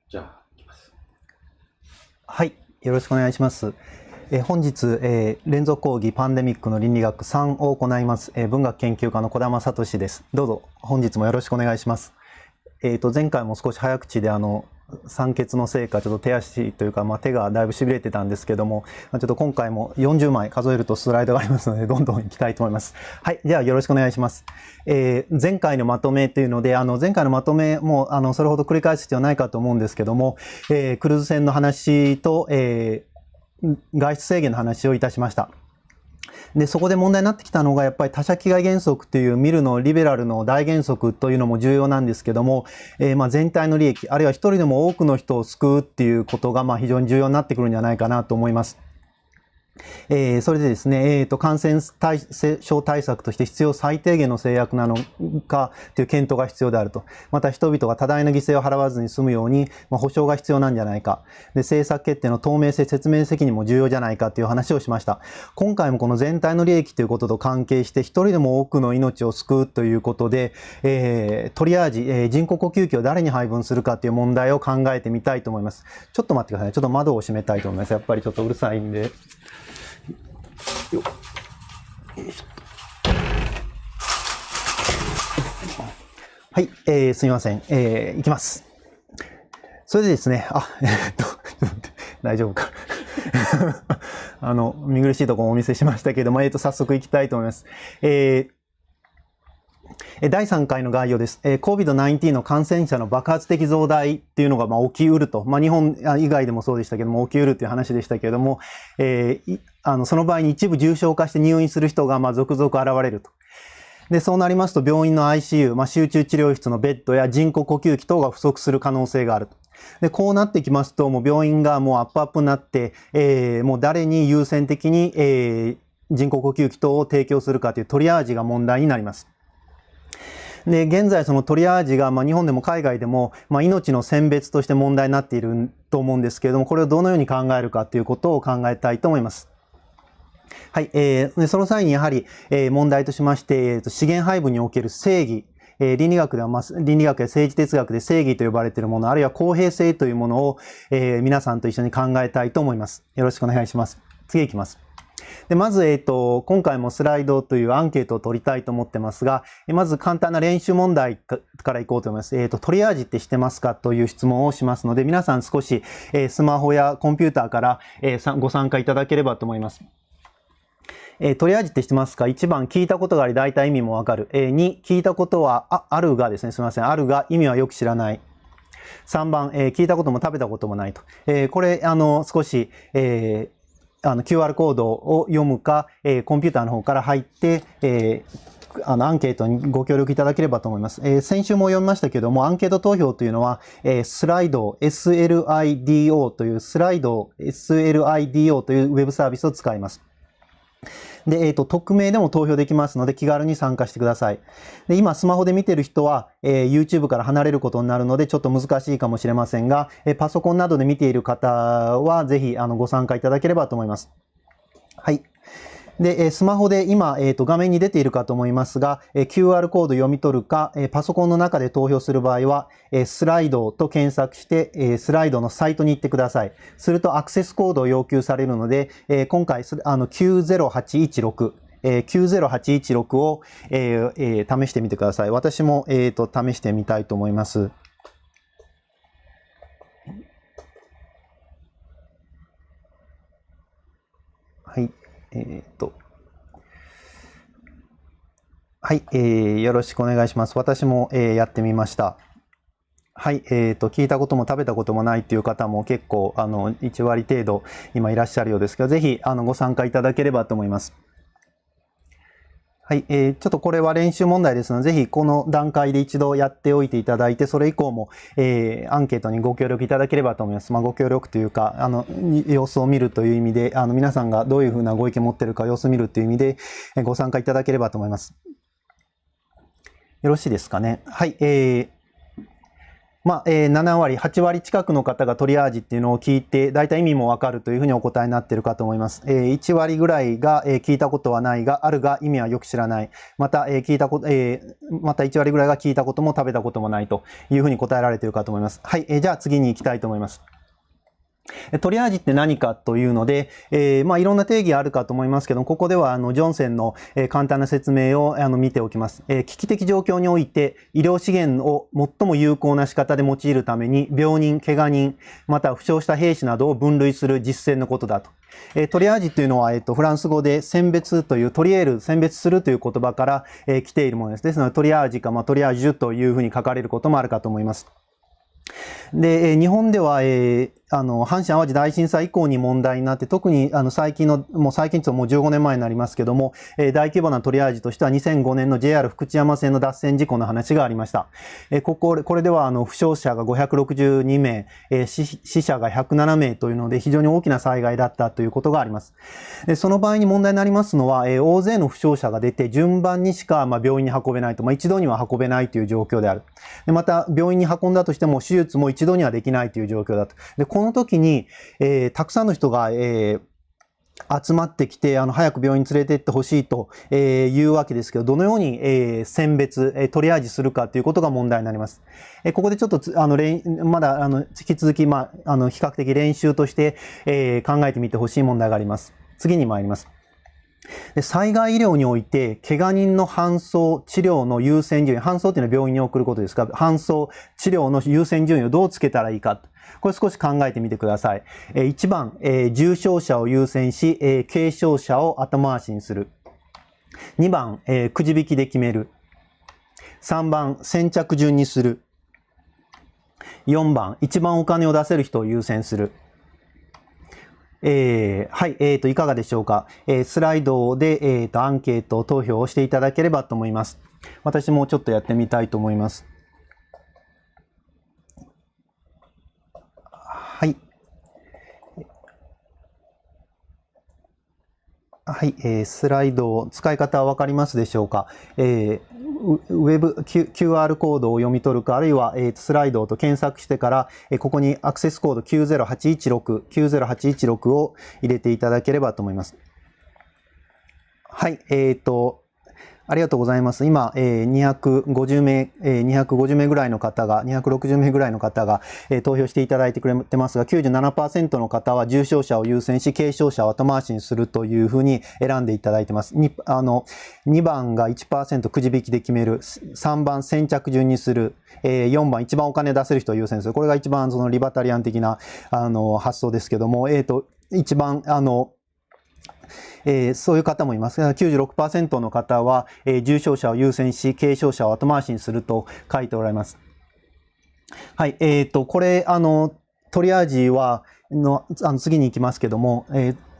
じゃあ、いきます。はい、よろしくお願いします。本日、連続講義パンデミックの倫理学3を行います、文学研究家の児玉聡です。どうぞ本日もよろしくお願いします。前回も少し早口で酸欠のせいかちょっと手足というか、手がだいぶしびれてたんですけども、ちょっと今回も40枚数えるとスライドがありますのでどんどんいきたいと思います。はい、ではよろしくお願いします。前回のまとめというので前回のまとめもそれほど繰り返す必要ないかと思うんですけども、クルーズ船の話と、外出制限の話をいたしました。でそこで問題になってきたのがやっぱり他者危害原則というミルのリベラルの大原則というのも重要なんですけども、全体の利益あるいは一人でも多くの人を救うっていうことが非常に重要になってくるんじゃないかなと思います。それでですね、感染症対策として必要最低限の制約なのかという検討が必要であると。また人々が多大な犠牲を払わずに済むように、保障が必要なんじゃないか。で、政策決定の透明性、説明責任も重要じゃないかという話をしました。今回もこの全体の利益ということと関係して、一人でも多くの命を救うということで、トリアージ、人工呼吸器を誰に配分するかという問題を考えてみたいと思います。ちょっと待ってください。ちょっと窓を閉めたいと思います。やっぱりちょっとうるさいんで。はい、すみません。いきます。それでですね、大丈夫か。見苦しいところをお見せしましたけども、早速いきたいと思います。第3回の概要です。COVID-19 の感染者の爆発的増大っていうのが起きうると。日本以外でもそうでしたけども、起きうるという話でしたけれども、その場合に一部重症化して入院する人が続々現れると。で、そうなりますと病院の ICU、集中治療室のベッドや人工呼吸器等が不足する可能性があると。で、こうなってきますと、もう病院がもうアップになって、もう誰に優先的に、人工呼吸器等を提供するかというトリアージが問題になります。で、現在そのトリアージが、日本でも海外でも、命の選別として問題になっていると思うんですけれども、これをどのように考えるかということを考えたいと思います。はい、その際にやはり、問題としまして、資源配分における正義、倫理学では、倫理学や政治哲学で正義と呼ばれているもの、あるいは公平性というものを、皆さんと一緒に考えたいと思います。よろしくお願いします。次いきます。でまず、今回もスライドというアンケートを取りたいと思ってますが、まず簡単な練習問題からいこうと思います。トリアージって知ってますかという質問をしますので、皆さん少し、スマホやコンピューターから、ご参加いただければと思います。トリアージって知ってますか ?1 番聞いたことがあり大体意味もわかる。2聞いたことはあるがですね、すみません。あるが意味はよく知らない。3番、聞いたことも食べたこともないと。これ少し、QR コードを読むか、コンピューターの方から入って、アンケートにご協力いただければと思います。先週も読みましたけども、アンケート投票というのは、スライド、SLIDO というスライド、SLIDO というウェブサービスを使います。で、匿名でも投票できますので気軽に参加してください。で、今スマホで見てる人は、YouTube から離れることになるのでちょっと難しいかもしれませんが、パソコンなどで見ている方はぜひご参加いただければと思います。はい。で、スマホで今、画面に出ているかと思いますが、QR コード読み取るか、パソコンの中で投票する場合は、スライドと検索して、スライドのサイトに行ってください。するとアクセスコードを要求されるので、今回、90816、90816を、試してみてください。私も、試してみたいと思います。はい。はい、よろしくお願いします。私も、やってみました。はい、聞いたことも食べたこともないという方も結構1割程度今いらっしゃるようですが、ぜひご参加いただければと思います。はい、ちょっとこれは練習問題ですので、ぜひこの段階で一度やっておいていただいて、それ以降も、アンケートにご協力いただければと思います。ご協力というか、様子を見るという意味で、皆さんがどういうふうなご意見を持っているか様子を見るという意味で、ご参加いただければと思います。よろしいですかね。はい、7割、8割近くの方がトリアージっていうのを聞いて、大体意味もわかるというふうにお答えになっているかと思います。1割ぐらいが聞いたことはないが、あるが意味はよく知らない。また、また1割ぐらいが聞いたことも食べたこともないというふうに答えられているかと思います。はい、じゃあ次に行きたいと思います。トリアージって何かというので、いろんな定義あるかと思いますけど、ここではジョンセンの簡単な説明を見ておきます。危機的状況において医療資源を最も有効な仕方で用いるために病人、怪我人、また負傷した兵士などを分類する実践のことだと。トリアージというのは、フランス語で選別という、トリエール、選別するという言葉から、来ているものです。ですので、トリアージか、トリアージュというふうに書かれることもあるかと思います。で、日本では、阪神淡路大震災以降に問題になって、特に最近ともう15年前になりますけども、大規模なトリアージとしては2005年の JR 福知山線の脱線事故の話がありました。これでは負傷者が562名、死者が107名というので非常に大きな災害だったということがあります。その場合に問題になりますのは、大勢の負傷者が出て順番にしか病院に運べないと、一度には運べないという状況である。でまた病院に運んだとしても手術も一度にはできないという状況だと。でこの時に、たくさんの人が、集まってきて、早く病院に連れて行ってほしいと、いうわけですけど、どのように、選別、トリアージするかということが問題になります。ここでちょっと、まだ、引き続き、比較的練習として、考えてみてほしい問題があります。次に参ります。災害医療において、怪我人の搬送、治療の優先順位、搬送というのは病院に送ることですが、搬送、治療の優先順位をどうつけたらいいか。これ少し考えてみてください。1番、重症者を優先し、軽症者を後回しにする。2番、くじ引きで決める。3番、先着順にする。4番、一番お金を出せる人を優先する。はい、いかがでしょうか。スライドで、アンケート投票をしていただければと思います。私もちょっとやってみたいと思います。はい。はい、スライド、使い方はわかりますでしょうか。ウェブ、QR コードを読み取るか、あるいは、スライドと検索してから、ここにアクセスコード90816を入れていただければと思います。はい、ありがとうございます。今、250名ぐらいの方が、260名ぐらいの方が、投票していただいてくれてますが、97% の方は重症者を優先し、軽症者を後回しにするというふうに選んでいただいてます。2番が 1% くじ引きで決める。3番先着順にする。4番一番お金出せる人を優先する。これが一番そのリバタリアン的な、発想ですけども、一番、そういう方もいますが、96% の方は、重症者を優先し、軽症者を後回しにすると書いておられます。はい、これ、トリアージは、次に行きますけども、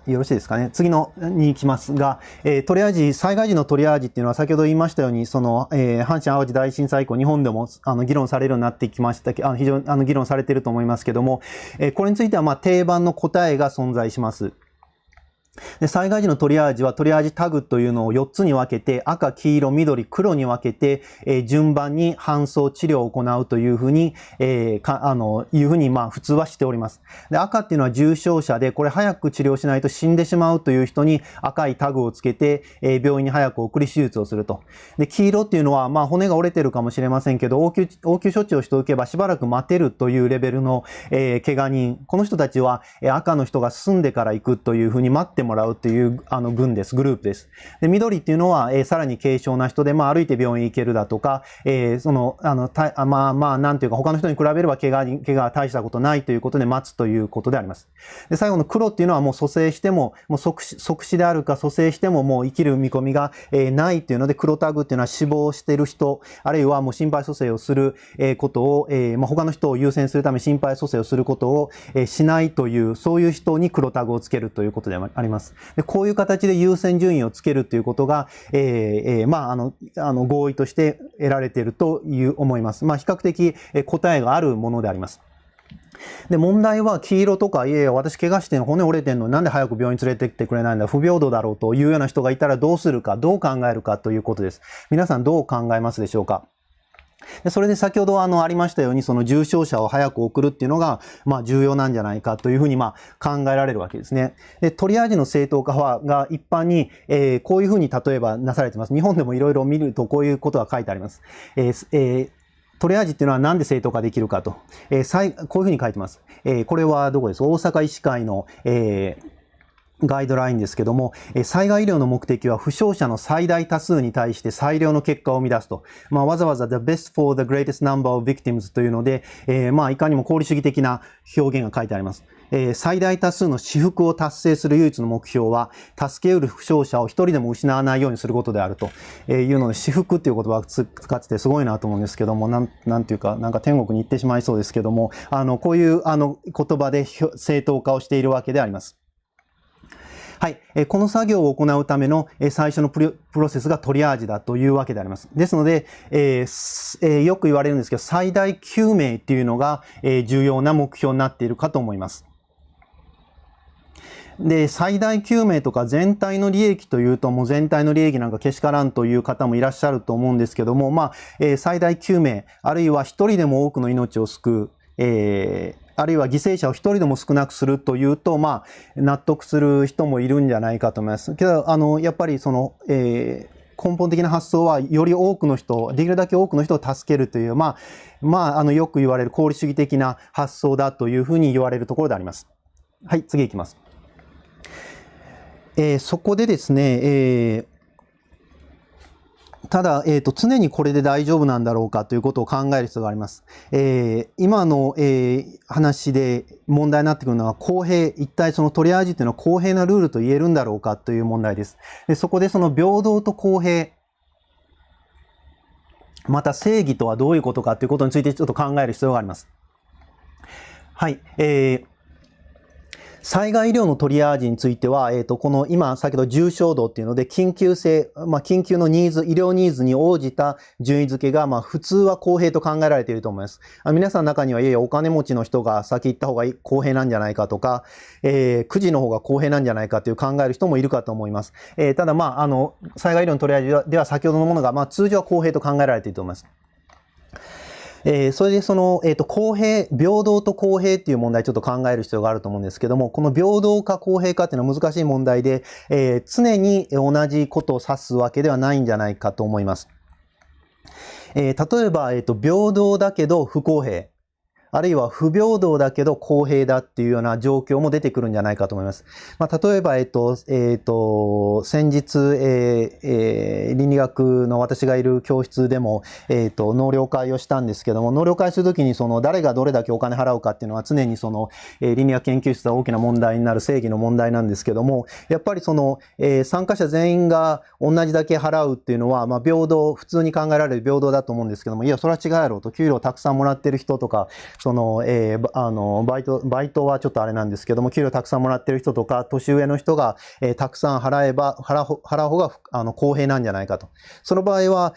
よろしいですかね。次のに行きますが、トリアージ、災害時のトリアージっていうのは先ほど言いましたように、阪神淡路大震災以降、日本でも議論されるようになってきましたけど、非常に議論されていると思いますけども、これについては定番の答えが存在します。で災害時のトリアージはトリアージタグというのを4つに分けて赤、黄色、緑、黒に分けて、順番に搬送治療を行うというふうに、普通はしております。で赤っていうのは重症者でこれ早く治療しないと死んでしまうという人に赤いタグをつけて、病院に早く送り手術をすると。で黄色っていうのは骨が折れてるかもしれませんけど応急処置をしておけばしばらく待てるというレベルの、怪我人。この人たちは赤の人が進んでから行くというふうに待ってもらうという群です。グループです。で、緑っていうのは、さらに軽症な人で、歩いて病院行けるだとか、なんていうか、他の人に比べれば怪我は大したことないということで待つということであります。で、最後の黒っていうのはもう蘇生しても、もう即死であるか蘇生してももう生きる見込みが、ないというので、黒タグっていうのは死亡している人、あるいはもう心肺蘇生をする、ことを、他の人を優先するために心肺蘇生をすることを、しないという、そういう人に黒タグをつけるということであります。でこういう形で優先順位をつけるということが、合意として得られていると思います。比較的答えがあるものであります。で問題は黄色とか、いやいや私怪我して骨折れてんのになんで早く病院連れてきてくれないんだ、不平等だろうというような人がいたらどうするか、どう考えるかということです。皆さんどう考えますでしょうか。でそれで先ほどありましたように、その重症者を早く送るっていうのが、重要なんじゃないかというふうに考えられるわけですね。で、トリアージの正当化が一般に、こういうふうに例えばなされてます。日本でもいろいろ見るとこういうことが書いてあります。トリアージっていうのはなんで正当化できるかと。こういうふうに書いてます。これはどこですか？大阪医師会の、ガイドラインですけども、災害医療の目的は負傷者の最大多数に対して最良の結果を生み出すと。わざわざ the best for the greatest number of victims というので、いかにも功利主義的な表現が書いてあります。最大多数の私腹を達成する唯一の目標は、助けうる負傷者を一人でも失わないようにすることであるというので、私腹っていう言葉を使っててすごいなと思うんですけども、なんていうか、なんか天国に行ってしまいそうですけども、こういう言葉で正当化をしているわけであります。はい。この作業を行うための最初のプロセスがトリアージだというわけであります。ですので、よく言われるんですけど、最大救命っていうのが重要な目標になっているかと思います。で、最大救命とか全体の利益というと、もう全体の利益なんかけしからんという方もいらっしゃると思うんですけども、最大救命、あるいは一人でも多くの命を救う、あるいは犠牲者を一人でも少なくするというと、納得する人もいるんじゃないかと思います。けど、やっぱりその、根本的な発想は、より多くの人、できるだけ多くの人を助けるという、よく言われる功利主義的な発想だというふうに言われるところであります。はい、次行きます。そこでですね、ただ、常にこれで大丈夫なんだろうかということを考える必要があります。今の、話で問題になってくるのは公平、一体そのトリアージというのは公平なルールと言えるんだろうかという問題です。でそこでその平等と公平、また正義とはどういうことかということについてちょっと考える必要があります。はい。災害医療のトリアージについては、この今、先ほど重症度っていうので、緊急性、緊急のニーズ、医療ニーズに応じた順位付けが、普通は公平と考えられていると思います。皆さんの中には、いやいや、お金持ちの人が先行った方が公平なんじゃないかとか、くじの方が公平なんじゃないかという考える人もいるかと思います。ただ、災害医療のトリアージでは、先ほどのものが、通常は公平と考えられていると思います。それでその、公平、平等と公平っていう問題ちょっと考える必要があると思うんですけども、この平等か公平かっていうのは難しい問題で、常に同じことを指すわけではないんじゃないかと思います。例えば、平等だけど不公平。あるいは不平等だけど公平だっていうような状況も出てくるんじゃないかと思います。例えば、先日、倫理学の私がいる教室でも、納涼会をしたんですけども、納涼会するときに誰がどれだけお金払うかっていうのは常に倫理学研究室は大きな問題になる正義の問題なんですけども、やっぱり参加者全員が同じだけ払うっていうのは、平等、普通に考えられる平等だと思うんですけども、いや、それは違うやろうと、給料たくさんもらってる人とか、バイトはちょっとあれなんですけども、給料たくさんもらってる人とか、年上の人が、たくさん払う方が、公平なんじゃないかと。その場合は、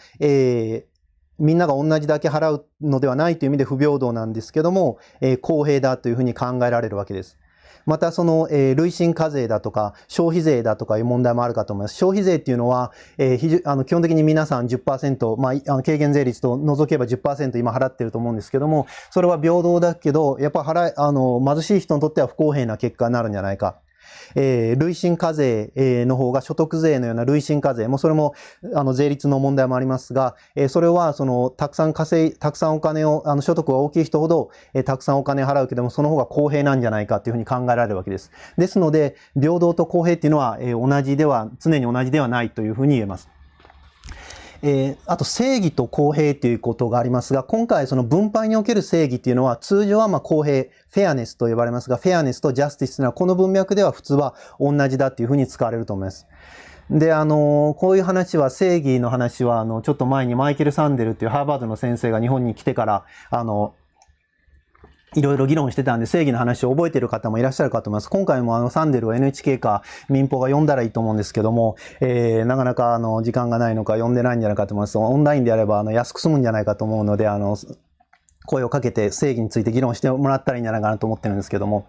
みんなが同じだけ払うのではないという意味で不平等なんですけども、公平だというふうに考えられるわけです。また累進課税だとか消費税だとかいう問題もあるかと思います。消費税っていうのは、基本的に皆さん 10%、軽減税率と除けば 10% 今払ってると思うんですけども、それは平等だけど、やっぱ貧しい人にとっては不公平な結果になるんじゃないか。累進課税の方が所得税のような累進課税も、それも税率の問題もありますが、それはたくさんお金を所得が大きい人ほどたくさんお金を払うけども、その方が公平なんじゃないかというふうに考えられるわけです。ですので平等と公平っていうのは常に同じではないというふうに言えます。あと正義と公平ということがありますが、今回分配における正義っていうのは通常は公平、フェアネスと呼ばれますが、フェアネスとジャスティスというのはこの文脈では普通は同じだっていうふうに使われると思います。で、こういう話は、正義の話は、ちょっと前にマイケル・サンデルっていうハーバードの先生が日本に来てから、いろいろ議論してたんで、正義の話を覚えている方もいらっしゃるかと思います。今回もサンデルを NHK か民放が読んだらいいと思うんですけども、なかなか時間がないのか読んでないんじゃないかと思います。オンラインであれば安く済むんじゃないかと思うので、声をかけて正義について議論してもらったらいいんじゃないかなと思ってるんですけども。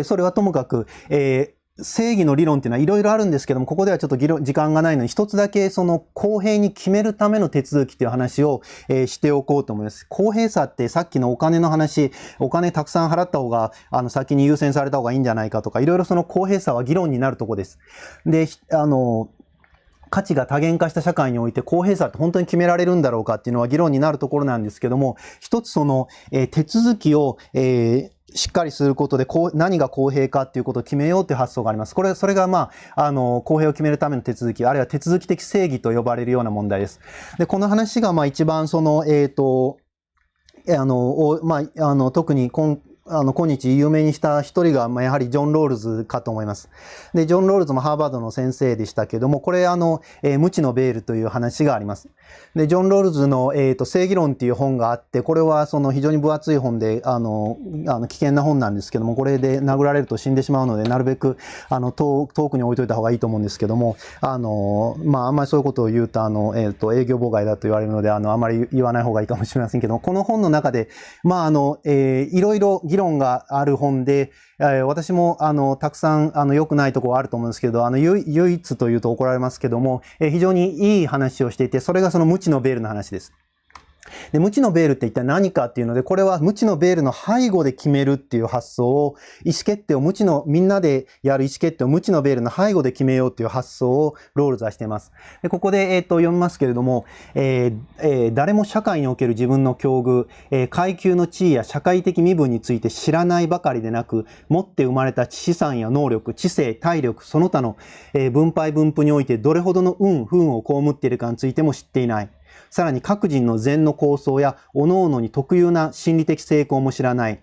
それはともかく、正義の理論っていうのはいろいろあるんですけども、ここではちょっと時間がないのに、一つだけその公平に決めるための手続きっていう話を、しておこうと思います。公平さってさっきのお金の話、お金たくさん払った方が、先に優先された方がいいんじゃないかとか、いろいろその公平さは議論になるところです。で、価値が多元化した社会において公平さって本当に決められるんだろうかっていうのは議論になるところなんですけども、一つその、手続きを、しっかりすることで、何が公平かっていうことを決めようという発想があります。それが公平を決めるための手続き、あるいは手続き的正義と呼ばれるような問題です。で、この話が一番その、特に今日有名にした一人が、やはりジョン・ロールズかと思います。で、ジョン・ロールズもハーバードの先生でしたけども、これ無知のベールという話があります。で、ジョン・ロールズの、正義論っていう本があって、これはその非常に分厚い本で、危険な本なんですけども、これで殴られると死んでしまうので、なるべく、遠くに置いといた方がいいと思うんですけども、あんまりそういうことを言うと、営業妨害だと言われるので、あんまり言わない方がいいかもしれませんけども、この本の中で、いろいろ議論がある本で、私もたくさん良くないところあると思うんですけど、唯一というと怒られますけども、非常にいい話をしていて、それがその無知のベールの話です。で、無知のベールって一体何かっていうので、これは無知のベールの背後で決めるっていう発想を、みんなでやる意思決定を無知のベールの背後で決めようっていう発想をロールズはしています。で、ここで、読みますけれども、誰も社会における自分の境遇、階級の地位や社会的身分について知らないばかりでなく、持って生まれた資産や能力、知性、体力、その他の、分配分布においてどれほどの不運を被っているかについても知っていない。さらに各人の善の構想や各々に特有な心理的成功も知らない。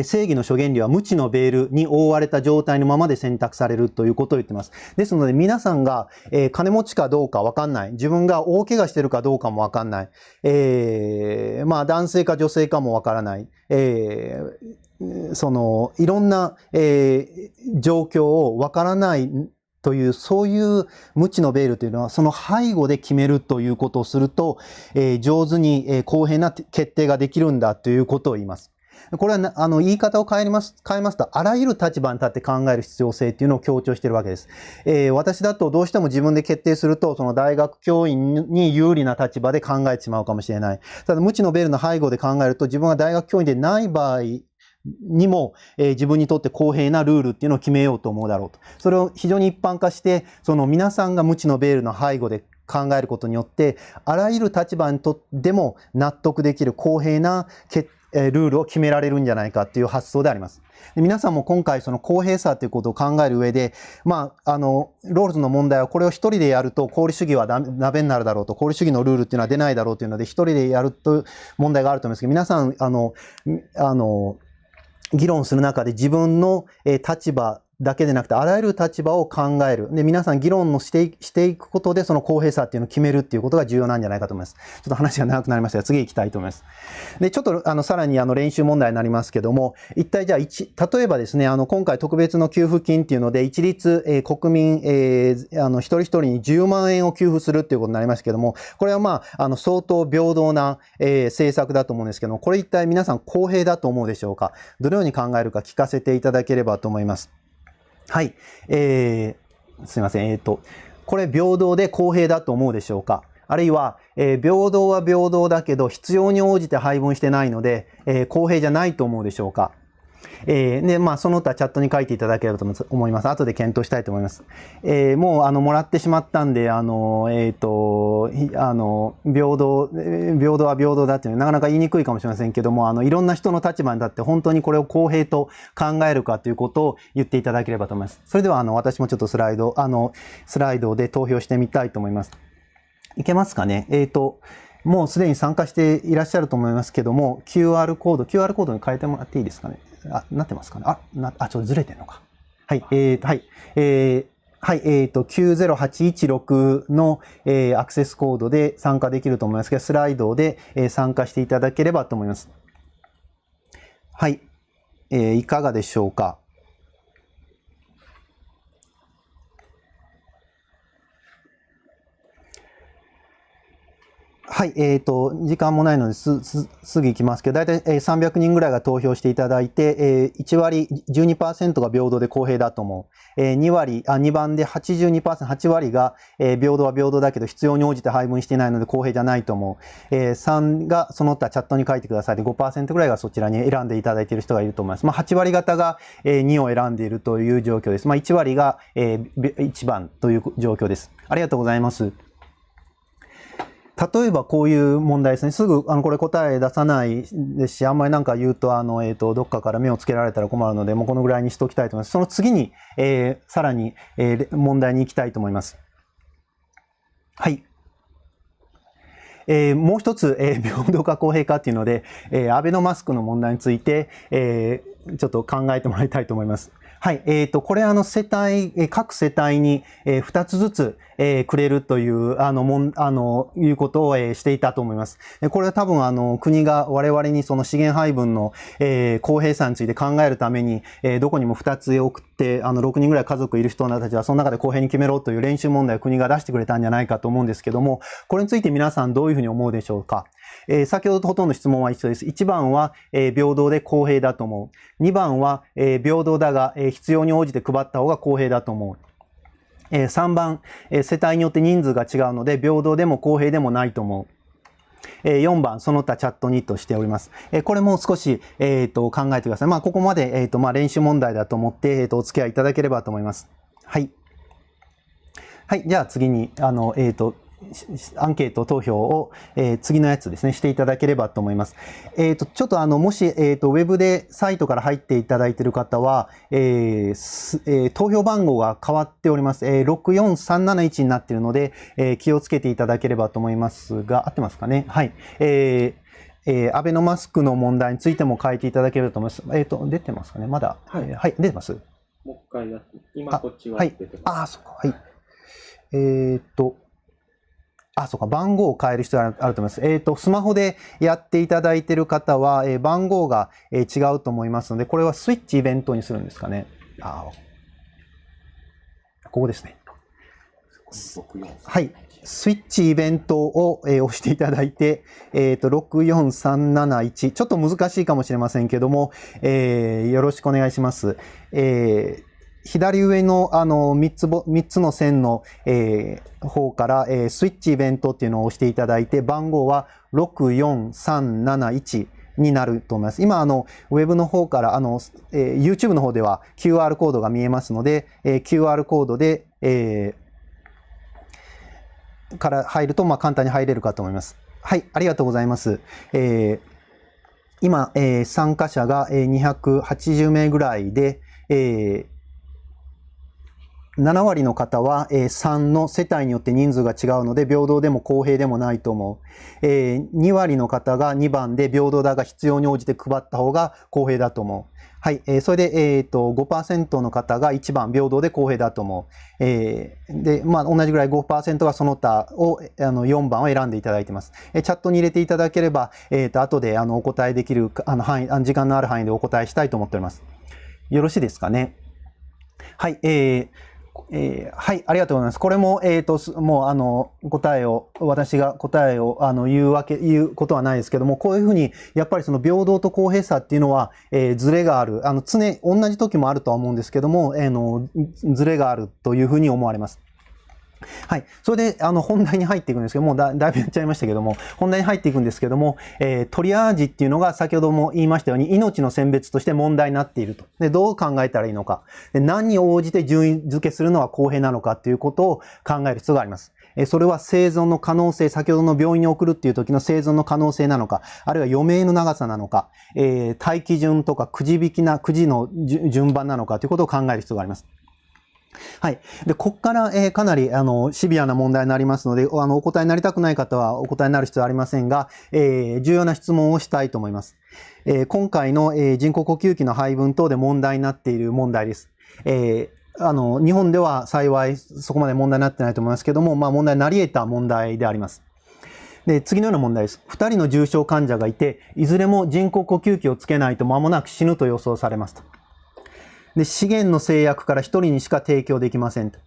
正義の諸原理は無知のベールに覆われた状態のままで選択されるということを言っています。ですので皆さんが、金持ちかどうかわかんない。自分が大怪我してるかどうかもわかんない。男性か女性かもわからない。いろんな、状況をわからないという、そういう無知のベールというのは、その背後で決めるということをすると、上手に、公平な決定ができるんだということを言います。これは、言い方を変えますと、あらゆる立場に立って考える必要性っていうのを強調しているわけです。私だとどうしても自分で決定すると、その大学教員に有利な立場で考えてしまうかもしれない。ただ、無知のベールの背後で考えると、自分が大学教員でない場合、にも、自分にとって公平なルールっていうのを決めようと思うだろうと。それを非常に一般化して、その皆さんが無知のベールの背後で考えることによって、あらゆる立場にとっても納得できる公平なルールを決められるんじゃないかっていう発想であります。で、皆さんも今回その公平さということを考える上で、ロールズの問題はこれを一人でやると功利主義はダメになるだろうと、功利主義のルールっていうのは出ないだろうというので、一人でやると問題があると思いますけど、皆さん、議論する中で自分の立場だけでなくてあらゆる立場を考える。で、皆さん議論をしていくことでその公平さっていうのを決めるっていうことが重要なんじゃないかと思います。ちょっと話が長くなりましたが、次行きたいと思います。で、ちょっとさらに練習問題になりますけども、一体じゃあ例えばですね、今回特別の給付金っていうので、一律、国民、一人一人に10万円を給付するっていうことになりましたけども、これは相当平等な、政策だと思うんですけども、これ一体皆さん公平だと思うでしょうか？どのように考えるか聞かせていただければと思います。はい。すいません。これ平等で公平だと思うでしょうか？あるいは、平等は平等だけど必要に応じて配分してないので、公平じゃないと思うでしょうか？で、その他チャットに書いていただければと思います。後で検討したいと思います。もう、もらってしまったんで、平等は平等だっていうのはなかなか言いにくいかもしれませんけども、いろんな人の立場に立って本当にこれを公平と考えるかということを言っていただければと思います。それでは、私もちょっとスライドで投票してみたいと思います。いけますかね？もうすでに参加していらっしゃると思いますけども、QR コードに変えてもらっていいですかね？なってますかね？ちょっとずれてるのか。はい、90816 の、アクセスコードで参加できると思いますけど、スライドで、参加していただければと思います。はい、いかがでしょうか？はい、時間もないのですぐ行きますけど、だいたい300人ぐらいが投票していただいて、1割、12% が平等で公平だと思う。2番で 82%、8割が、平等は平等だけど必要に応じて配分していないので公平じゃないと思う。3がその他チャットに書いてくださいで 5% ぐらいがそちらに選んでいただいている人がいると思います。8割方が、2を選んでいるという状況です。1割が、1番という状況です。ありがとうございます。例えばこういう問題ですね。すぐこれ答え出さないですし、あんまりなんか言うとどっかから目をつけられたら困るので、もうこのぐらいにしておきたいと思います。その次に、さらに、問題に行きたいと思います。はい。もう一つ、平等か公平かっていうので、アベノマスクの問題について、ちょっと考えてもらいたいと思います。はい。これ各世帯に、2つずつ、くれるという、いうことを、していたと思います。これは多分、国が我々にその資源配分の、公平さについて考えるために、どこにも2つ送って、6人ぐらい家族いる人たちは、その中で公平に決めろという練習問題を国が出してくれたんじゃないかと思うんですけども、これについて皆さんどういうふうに思うでしょうか。先ほどとほとんど質問は一緒です。1番は、平等で公平だと思う。2番は、平等だが、必要に応じて配った方が公平だと思う。3番、世帯によって人数が違うので平等でも公平でもないと思う。4番、その他チャットにとしております。これも少し、考えてください。ここまで、練習問題だと思って、お付き合いいただければと思います。はい。はい。じゃあ次に、アンケート投票を、次のやつですね、していただければと思います。ちょっともし、ウェブでサイトから入っていただいている方は、投票番号が変わっております。64371になっているので、気をつけていただければと思いますが、合ってますかね。はい。アベノマスクの問題についても書いていただければと思います。出てますかね。まだ。はい。はい、出てます。もう一回やって、今こっちは出てます。はい。そうか。はい。そうか、番号を変える必要があると思います。スマホでやっていただいている方は、番号が、違うと思いますので、これはスイッチイベントにするんですかね。ここですね。はい。スイッチイベントを、押していただいて、64371。ちょっと難しいかもしれませんけども、よろしくお願いします。左上の3つの線の、方から、スイッチイベントっていうのを押していただいて、番号は64371になると思います。今、ウェブの方から、YouTube の方では QR コードが見えますので、QR コードで、から入ると、簡単に入れるかと思います。はい、ありがとうございます。今、参加者が280名ぐらいで、7割の方は3の世帯によって人数が違うので平等でも公平でもないと思う。2割の方が2番で平等だが必要に応じて配った方が公平だと思う。はい。それで、5% の方が1番平等で公平だと思う。で、同じぐらい 5% がその他を、4番を選んでいただいています。チャットに入れていただければ、後でお答えできる範囲、時間のある範囲でお答えしたいと思っております。よろしいですかね。はい。はい、ありがとうございます。これも、もう、私が答えを、言うことはないですけども、こういうふうに、やっぱりその平等と公平さっていうのは、ズレがある。同じ時もあるとは思うんですけども、ズレがあるというふうに思われます。はい。それで、本題に入っていくんですけども、だいぶやっちゃいましたけども、本題に入っていくんですけども、トリアージっていうのが先ほども言いましたように、命の選別として問題になっていると。で、どう考えたらいいのか。で、何に応じて順位付けするのは公平なのかっていうことを考える必要があります。それは生存の可能性、先ほどの病院に送るっていう時の生存の可能性なのか、あるいは余命の長さなのか、待機順とかくじの順番なのかということを考える必要があります。はい。で、ここから、かなり、シビアな問題になりますので、お答えになりたくない方はお答えになる必要はありませんが、重要な質問をしたいと思います。今回の、人工呼吸器の配分等で問題になっている問題です。日本では幸いそこまで問題になってないと思いますけども、問題になり得た問題であります。で、次のような問題です。2人の重症患者がいて、いずれも人工呼吸器をつけないと間もなく死ぬと予想されますと。で、資源の制約から1人にしか提供できませんと。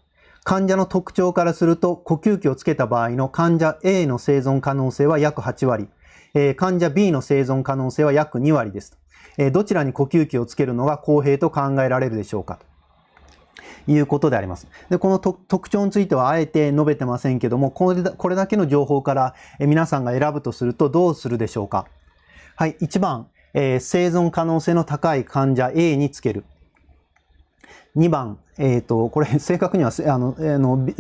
患者の特徴からすると、呼吸器をつけた場合の患者 A の生存可能性は約8割。患者 B の生存可能性は約2割です。どちらに呼吸器をつけるのが公平と考えられるでしょうかということであります。で、この特徴についてはあえて述べてませんけども、これだけの情報から皆さんが選ぶとするとどうするでしょうか。はい、1番、生存可能性の高い患者 A につける。2番、これ正確には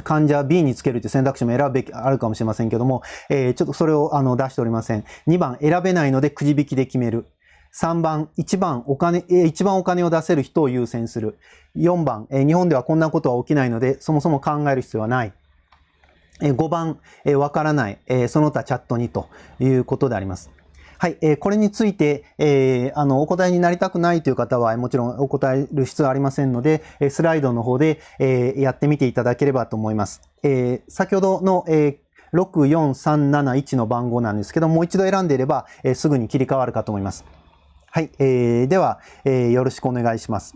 患者 B につけるという選択肢も選ぶべきあるかもしれませんけども、ちょっとそれを出しておりません。2番、選べないのでくじ引きで決める。3番、一番お金を出せる人を優先する。4番、日本ではこんなことは起きないので、そもそも考える必要はない。5番、わからない、その他チャットにということであります。はい、これについて、お答えになりたくないという方はもちろんお答える必要はありませんので、スライドの方で、やってみていただければと思います。先ほどの、64371の番号なんですけど、もう一度選んでいれば、すぐに切り替わるかと思います。はい、では、よろしくお願いします。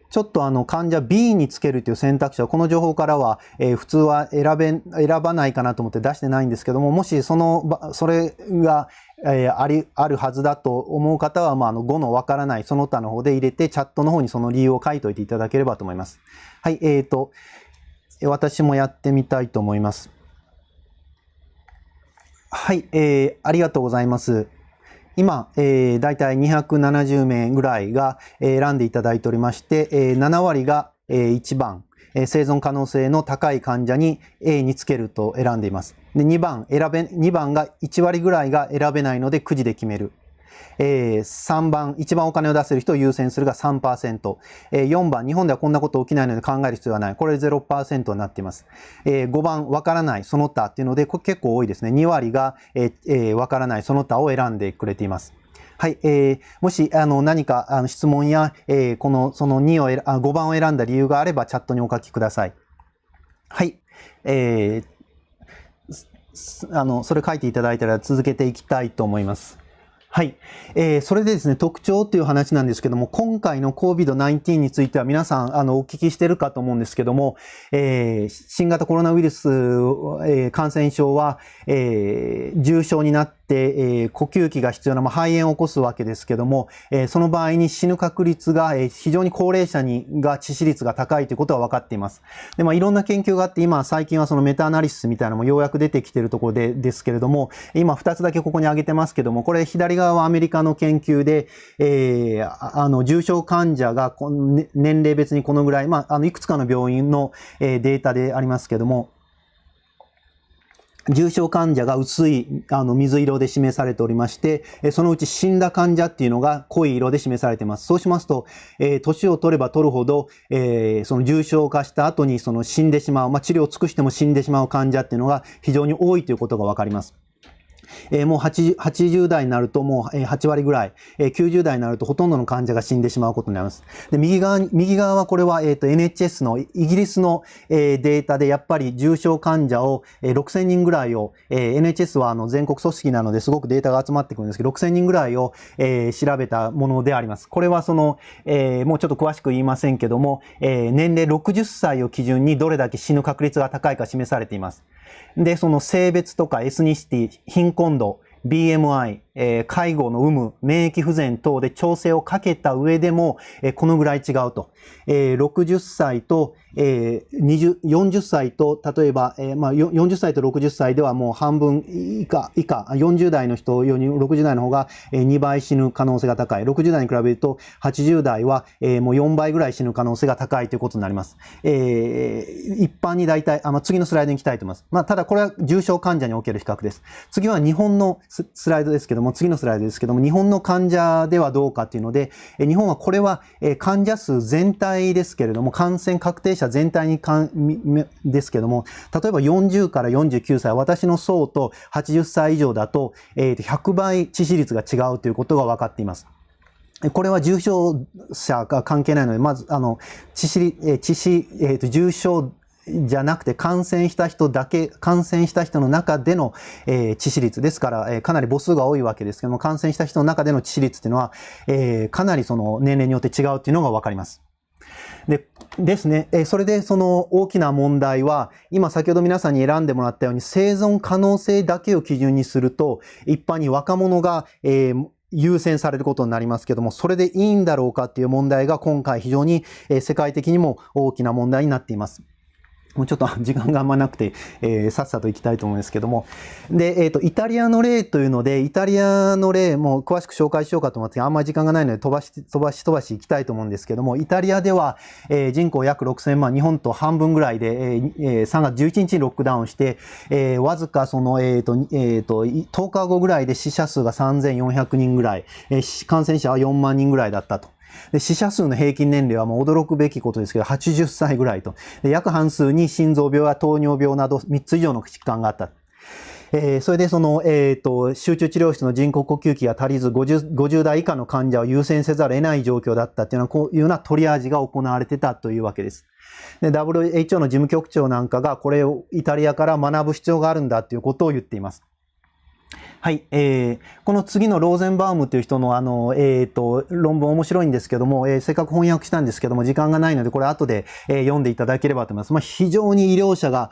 ちょっと患者 B につけるという選択肢は、この情報からは、普通は選ばないかなと思って出してないんですけども、もしそれが、あるはずだと思う方は、5のわからない、その他の方で入れて、チャットの方にその理由を書いておいていただければと思います。はい、私もやってみたいと思います。はい、ありがとうございます。今、だいたい270名ぐらいが選んでいただいておりまして、7割が1番、生存可能性の高い患者に A につけると選んでいます。で、2番が1割ぐらいが選べないのでくじで決める。3番、一番お金を出せる人を優先するが 3%。4番、日本ではこんなこと起きないので考える必要はない。これ 0% になっています。5番、わからない、その他っていうので、これ結構多いですね。2割が、わからない、その他を選んでくれています。はい、もし何か質問や、その5番を選んだ理由があればチャットにお書きください。はい。それ書いていただいたら続けていきたいと思います。はい。それでですね、特徴っていう話なんですけども、今回の COVID-19 については皆さん、お聞きしてるかと思うんですけども、新型コロナウイルス、感染症は、重症になって、呼吸器が必要な、肺炎を起こすわけですけども、その場合に死ぬ確率が、非常に高齢者が致死率が高いということは分かっています。で、いろんな研究があって、今、最近はそのメタアナリシスみたいなのもようやく出てきているところですけれども、今2つだけここに挙げてますけども、これ左側はアメリカの研究で、重症患者が年齢別にこのぐらい、いくつかの病院のデータでありますけども、重症患者が薄い水色で示されておりまして、そのうち死んだ患者っていうのが濃い色で示されています。そうしますと、年を取れば取るほど、その重症化した後に死んでしまう、治療を尽くしても死んでしまう患者っていうのが非常に多いということがわかります。もう80代になるともう8割ぐらい、90代になるとほとんどの患者が死んでしまうことになります。で、右側はこれはNHS のイギリスのデータでやっぱり重症患者を6000人ぐらいを、NHS は全国組織なのですごくデータが集まってくるんですけど、6000人ぐらいを調べたものであります。これはもうちょっと詳しく言いませんけども、年齢60歳を基準にどれだけ死ぬ確率が高いか示されています。で、その性別とかエスニシティ、貧困度、BMI、介護の有無、免疫不全等で調整をかけた上でも、このぐらい違うと。60歳と、40歳と、例えば、40歳と60歳ではもう半分以下、40代の人より60代の方が2倍死ぬ可能性が高い。60代に比べると80代はもう4倍ぐらい死ぬ可能性が高いということになります。一般に大体、次のスライドに行きたいと思います。ただこれは重症患者における比較です。次は日本のスライドですけども、次のスライドですけども、日本の患者ではどうかっていうので、日本はこれは患者数全体ですけれども、感染確定者全体にですけども、例えば40から49歳、私の層と80歳以上だと、100倍致死率が違うということが分かっています。これは重症者が関係ないので、まず、重症じゃなくて感染した人の中での、致死率ですから、かなり母数が多いわけですけども、感染した人の中での致死率っていうのは、かなりその年齢によって違うっていうのがわかります。で、ですね。それでその大きな問題は、今先ほど皆さんに選んでもらったように生存可能性だけを基準にすると、一般に若者が、優先されることになりますけども、それでいいんだろうかっていう問題が今回非常に世界的にも大きな問題になっています。もうちょっと時間があんまなくて、さっさと行きたいと思うんですけども。で、イタリアの例というので、イタリアの例も詳しく紹介しようかと思って、あんまり時間がないので飛ばし行きたいと思うんですけども、イタリアでは、人口約6000万、日本と半分ぐらいで、3月11日にロックダウンして、わずかその、10日後ぐらいで死者数が3400人ぐらい、感染者は4万人ぐらいだったと。で死者数の平均年齢はもう驚くべきことですけど、80歳ぐらいと。で約半数に心臓病や糖尿病など3つ以上の疾患があった。それでその、集中治療室の人工呼吸器が足りず50代以下の患者を優先せざるを得ない状況だったっていうのは、こういうようなトリアージが行われてたというわけです。で、WHO の事務局長なんかがこれをイタリアから学ぶ必要があるんだということを言っています。はい、この次のローゼンバウムという人の論文面白いんですけども、せっかく翻訳したんですけども、時間がないので、これ後で、読んでいただければと思います。非常に医療者が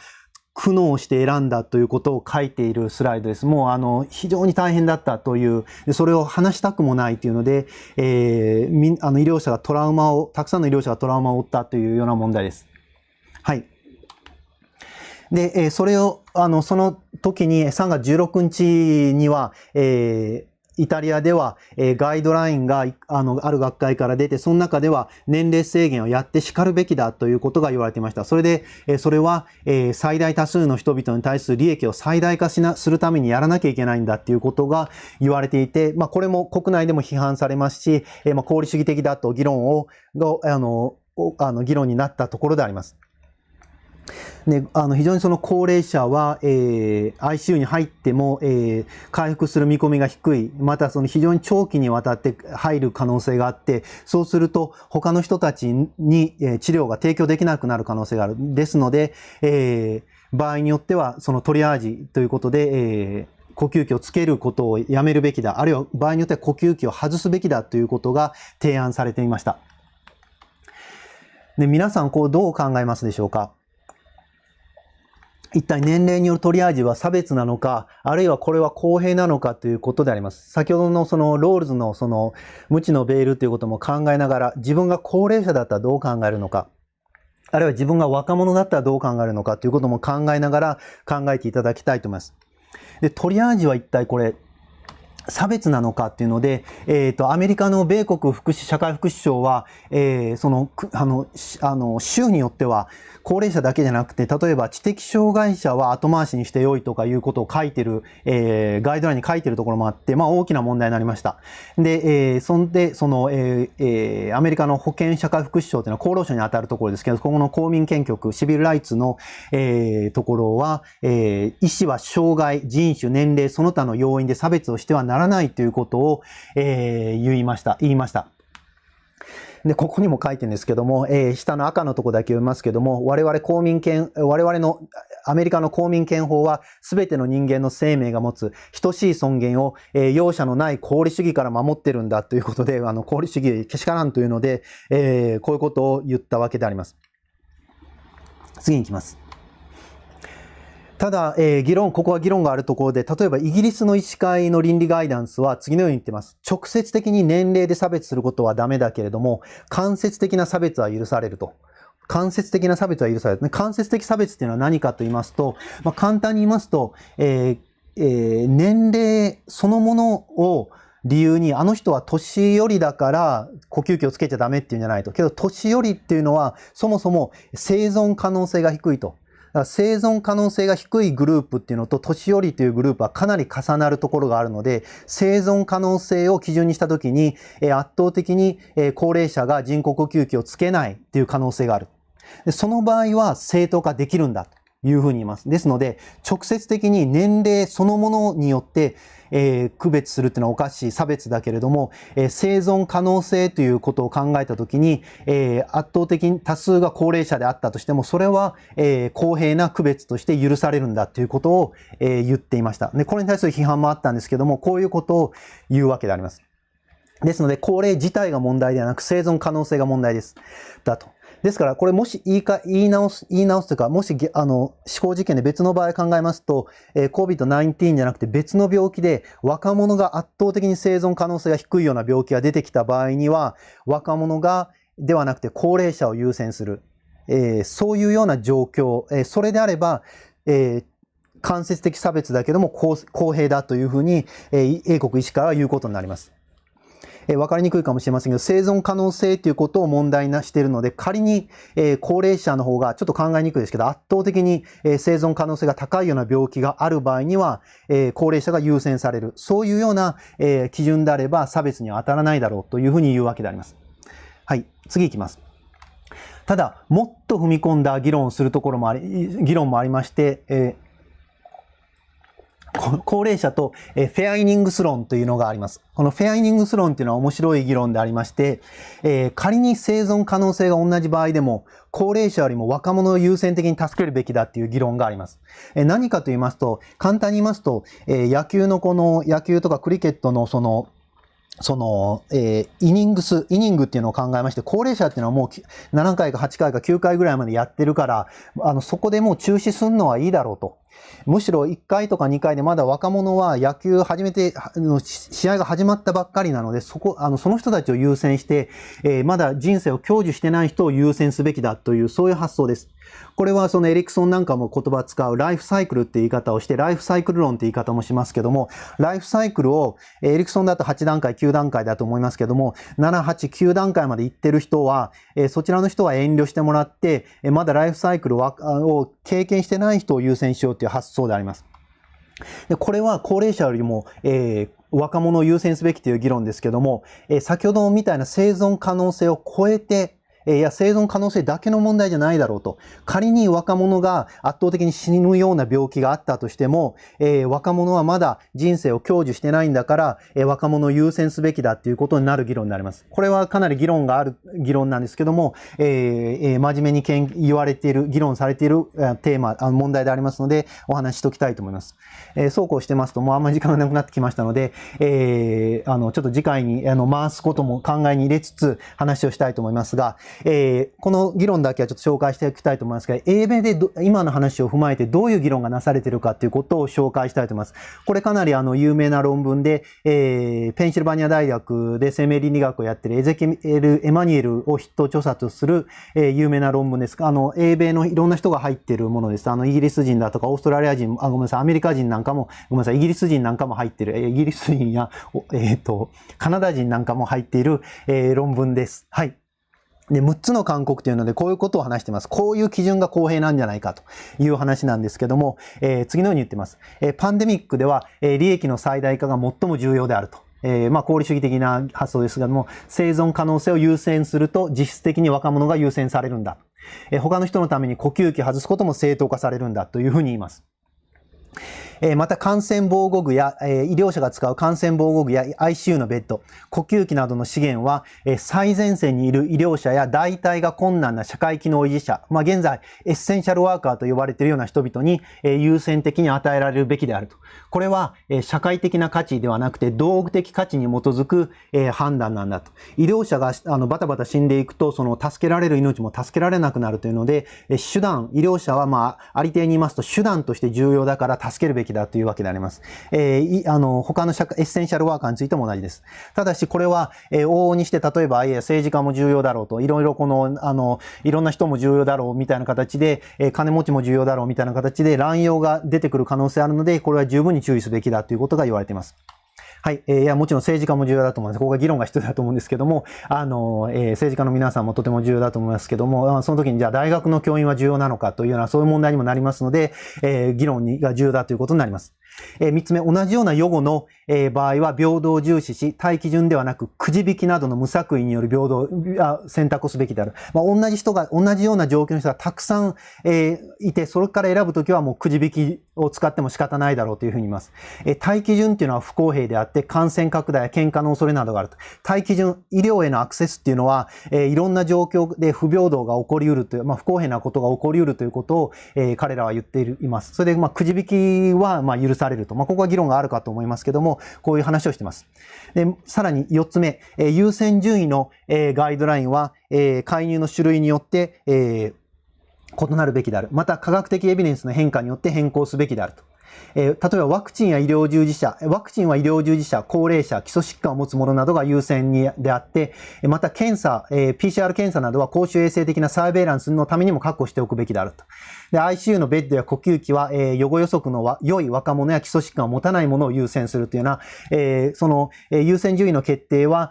苦悩して選んだということを書いているスライドです。もう非常に大変だったという、それを話したくもないというので、医療者がたくさんの医療者がトラウマを負ったというような問題です。はい。で、それを、その時に3月16日には、イタリアでは、ガイドラインがある学会から出て、その中では年齢制限をやって叱るべきだということが言われていました。それで、それは、最大多数の人々に対する利益を最大化するためにやらなきゃいけないんだということが言われていて、これも国内でも批判されますし、功利主義的だと議論になったところであります。で非常にその高齢者は、ICU に入っても、回復する見込みが低い。またその非常に長期にわたって入る可能性があって、そうすると他の人たちに、治療が提供できなくなる可能性がある。ですので、場合によってはそのトリアージということで、呼吸器をつけることをやめるべきだ。あるいは場合によっては呼吸器を外すべきだということが提案されていました。で、皆さんどう考えますでしょうか？一体年齢によるトリアージは差別なのか、あるいはこれは公平なのかということであります。先ほどのそのロールズのその無知のベールということも考えながら、自分が高齢者だったらどう考えるのか、あるいは自分が若者だったらどう考えるのかということも考えながら考えていただきたいと思います。で、トリアージは一体これ、差別なのかっていうので、アメリカの米国社会福祉省は、州によっては、高齢者だけじゃなくて、例えば知的障害者は後回しにしてよいとかいうことを書いてる、ガイドラインに書いてるところもあって、大きな問題になりました。で、アメリカの保健社会福祉省というのは厚労省に当たるところですけど、ここの公民権局、シビルライツの、ところは、医師は障害、人種、年齢、その他の要因で差別をしてはならないということを、言いました。で、ここにも書いてるんですけども、下の赤のところだけ読みますけども、我々のアメリカの公民権法は、すべての人間の生命が持つ等しい尊厳を、容赦のない功利主義から守ってるんだということで、功利主義けしからんというので、こういうことを言ったわけであります。次に行きます。ただ、ここは議論があるところで、例えばイギリスの医師会の倫理ガイダンスは次のように言っています。直接的に年齢で差別することはダメだけれども、間接的な差別は許されると。間接的な差別は許される。間接的差別っていうのは何かと言いますと、簡単に言いますと、年齢そのものを理由に、あの人は年寄りだから呼吸器をつけちゃダメっていうんじゃないと。けど、年寄りっていうのはそもそも生存可能性が低いと。生存可能性が低いグループっていうのと年寄りというグループはかなり重なるところがあるので、生存可能性を基準にしたときに、圧倒的に高齢者が人工呼吸器をつけないっていう可能性がある。その場合は正当化できるんだというふうに言います。ですので、直接的に年齢そのものによって区別するっていうのはおかしい差別だけれども、生存可能性ということを考えたときに、圧倒的に多数が高齢者であったとしても、それは公平な区別として許されるんだということを言っていました。で、これに対する批判もあったんですけども、こういうことを言うわけであります。ですので、高齢自体が問題ではなく、生存可能性が問題です。だと。ですから、これもし言い直すというか、もし思考実験で別の場合考えますと、COVID-19 じゃなくて別の病気で若者が圧倒的に生存可能性が低いような病気が出てきた場合には、若者ではなくて高齢者を優先する。そういうような状況、それであれば、間接的差別だけども公平だというふうに、英国医師会は言うことになります。わかりにくいかもしれませんけど、生存可能性ということを問題にしているので、仮に、高齢者の方が、ちょっと考えにくいですけど、圧倒的に、生存可能性が高いような病気がある場合には、高齢者が優先される。そういうような、基準であれば差別には当たらないだろうというふうに言うわけであります。はい、次いきます。ただ、もっと踏み込んだ議論をするところも議論もありまして、高齢者とフェアイニングス論というのがあります。このフェアイニングス論というのは面白い議論でありまして、仮に生存可能性が同じ場合でも、高齢者よりも若者を優先的に助けるべきだという議論があります。何かと言いますと、簡単に言いますと、野球とかクリケットのイニングっていうのを考えまして、高齢者っていうのはもう7回か8回か9回ぐらいまでやってるから、そこでもう中止するのはいいだろうと。むしろ1回とか2回でまだ若者は野球試合が始まったばっかりなので、その人たちを優先して、まだ人生を享受してない人を優先すべきだという、そういう発想です。これはそのエリクソンなんかも言葉を使うライフサイクルって言い方をして、ライフサイクル論って言い方もしますけども、ライフサイクルを、エリクソンだと8段階、9段階だと思いますけども、7、8、9段階まで行ってる人は、そちらの人は遠慮してもらって、まだライフサイクルを経験してない人を優先しようという発想であります。でこれは高齢者よりも、若者を優先すべきという議論ですけども、先ほどみたいな生存可能性を超えて、生存可能性だけの問題じゃないだろうと。仮に若者が圧倒的に死ぬような病気があったとしても、若者はまだ人生を享受してないんだから、若者を優先すべきだということになる議論になります。これはかなり議論がある議論なんですけども、真面目に言われている、議論されているテーマ、問題でありますので、お話ししておきたいと思います。そうこうしてますと、もうあんまり時間がなくなってきましたので、ちょっと次回に回すことも考えに入れつつ話をしたいと思いますが、この議論だけはちょっと紹介しておきたいと思いますが、英米で今の話を踏まえてどういう議論がなされているかということを紹介したいと思います。これかなり有名な論文で、ペンシルバニア大学で生命倫理学をやっているエマニュエルを筆頭著者とする、有名な論文です。英米のいろんな人が入っているものです。イギリス人だとかオーストラリア人、ごめんなさい、アメリカ人なんかも、ごめんなさい、イギリス人なんかも入っている、イギリス人や、カナダ人なんかも入っている、論文です。はい。で、6つの勧告というので、こういうことを話しています。こういう基準が公平なんじゃないかという話なんですけども、次のように言っています。パンデミックでは、利益の最大化が最も重要であると。功利主義的な発想ですけども、生存可能性を優先すると、実質的に若者が優先されるんだ。他の人のために呼吸器外すことも正当化されるんだというふうに言います。また感染防護具や、医療者が使う感染防護具や ICU のベッド、呼吸器などの資源は、最前線にいる医療者や代替が困難な社会機能維持者、現在エッセンシャルワーカーと呼ばれているような人々に、優先的に与えられるべきであると。これは、社会的な価値ではなくて道具的価値に基づく、判断なんだと。医療者がバタバタ死んでいくと、その助けられる命も助けられなくなるというので、医療者はありていに言いますと手段として重要だから助けるべきだというわけであります。他のエッセンシャルワーカーについても同じです。ただしこれは、往々にして例えば政治家も重要だろうと、いろんな人も重要だろうみたいな形で、金持ちも重要だろうみたいな形で乱用が出てくる可能性あるので、これは十分に注意すべきだということが言われています。はい。もちろん政治家も重要だと思います。ここが議論が必要だと思うんですけども、政治家の皆さんもとても重要だと思いますけども、その時にじゃあ大学の教員は重要なのかというような、そういう問題にもなりますので、議論が重要だということになります。3つ目、同じような予後の場合は平等を重視し、対基準ではなくくじ引きなどの無作為による平等を選択をすべきである。同じような状況の人がたくさんいて、それから選ぶときはもうくじ引きを使っても仕方ないだろうというふうに言います。対基準っていうのは不公平であって、感染拡大や喧嘩の恐れなどがあると。対基準、医療へのアクセスっていうのは、いろんな状況で不平等が起こり得るという、不公平なことが起こり得るということを、彼らは言っています。それで、くじ引きは許さされると。ここは議論があるかと思いますけども、こういう話をしています。で、さらに4つ目、優先順位の、ガイドラインは、介入の種類によって、異なるべきである。また、科学的エビデンスの変化によって変更すべきであると。例えばワクチンは医療従事者、高齢者、基礎疾患を持つ者などが優先であって、また検査、PCR 検査などは公衆衛生的なサーベイランスのためにも確保しておくべきであると。で、ICU のベッドや呼吸器は、予後予測の良い若者や基礎疾患を持たない者を優先するというような、その、優先順位の決定は、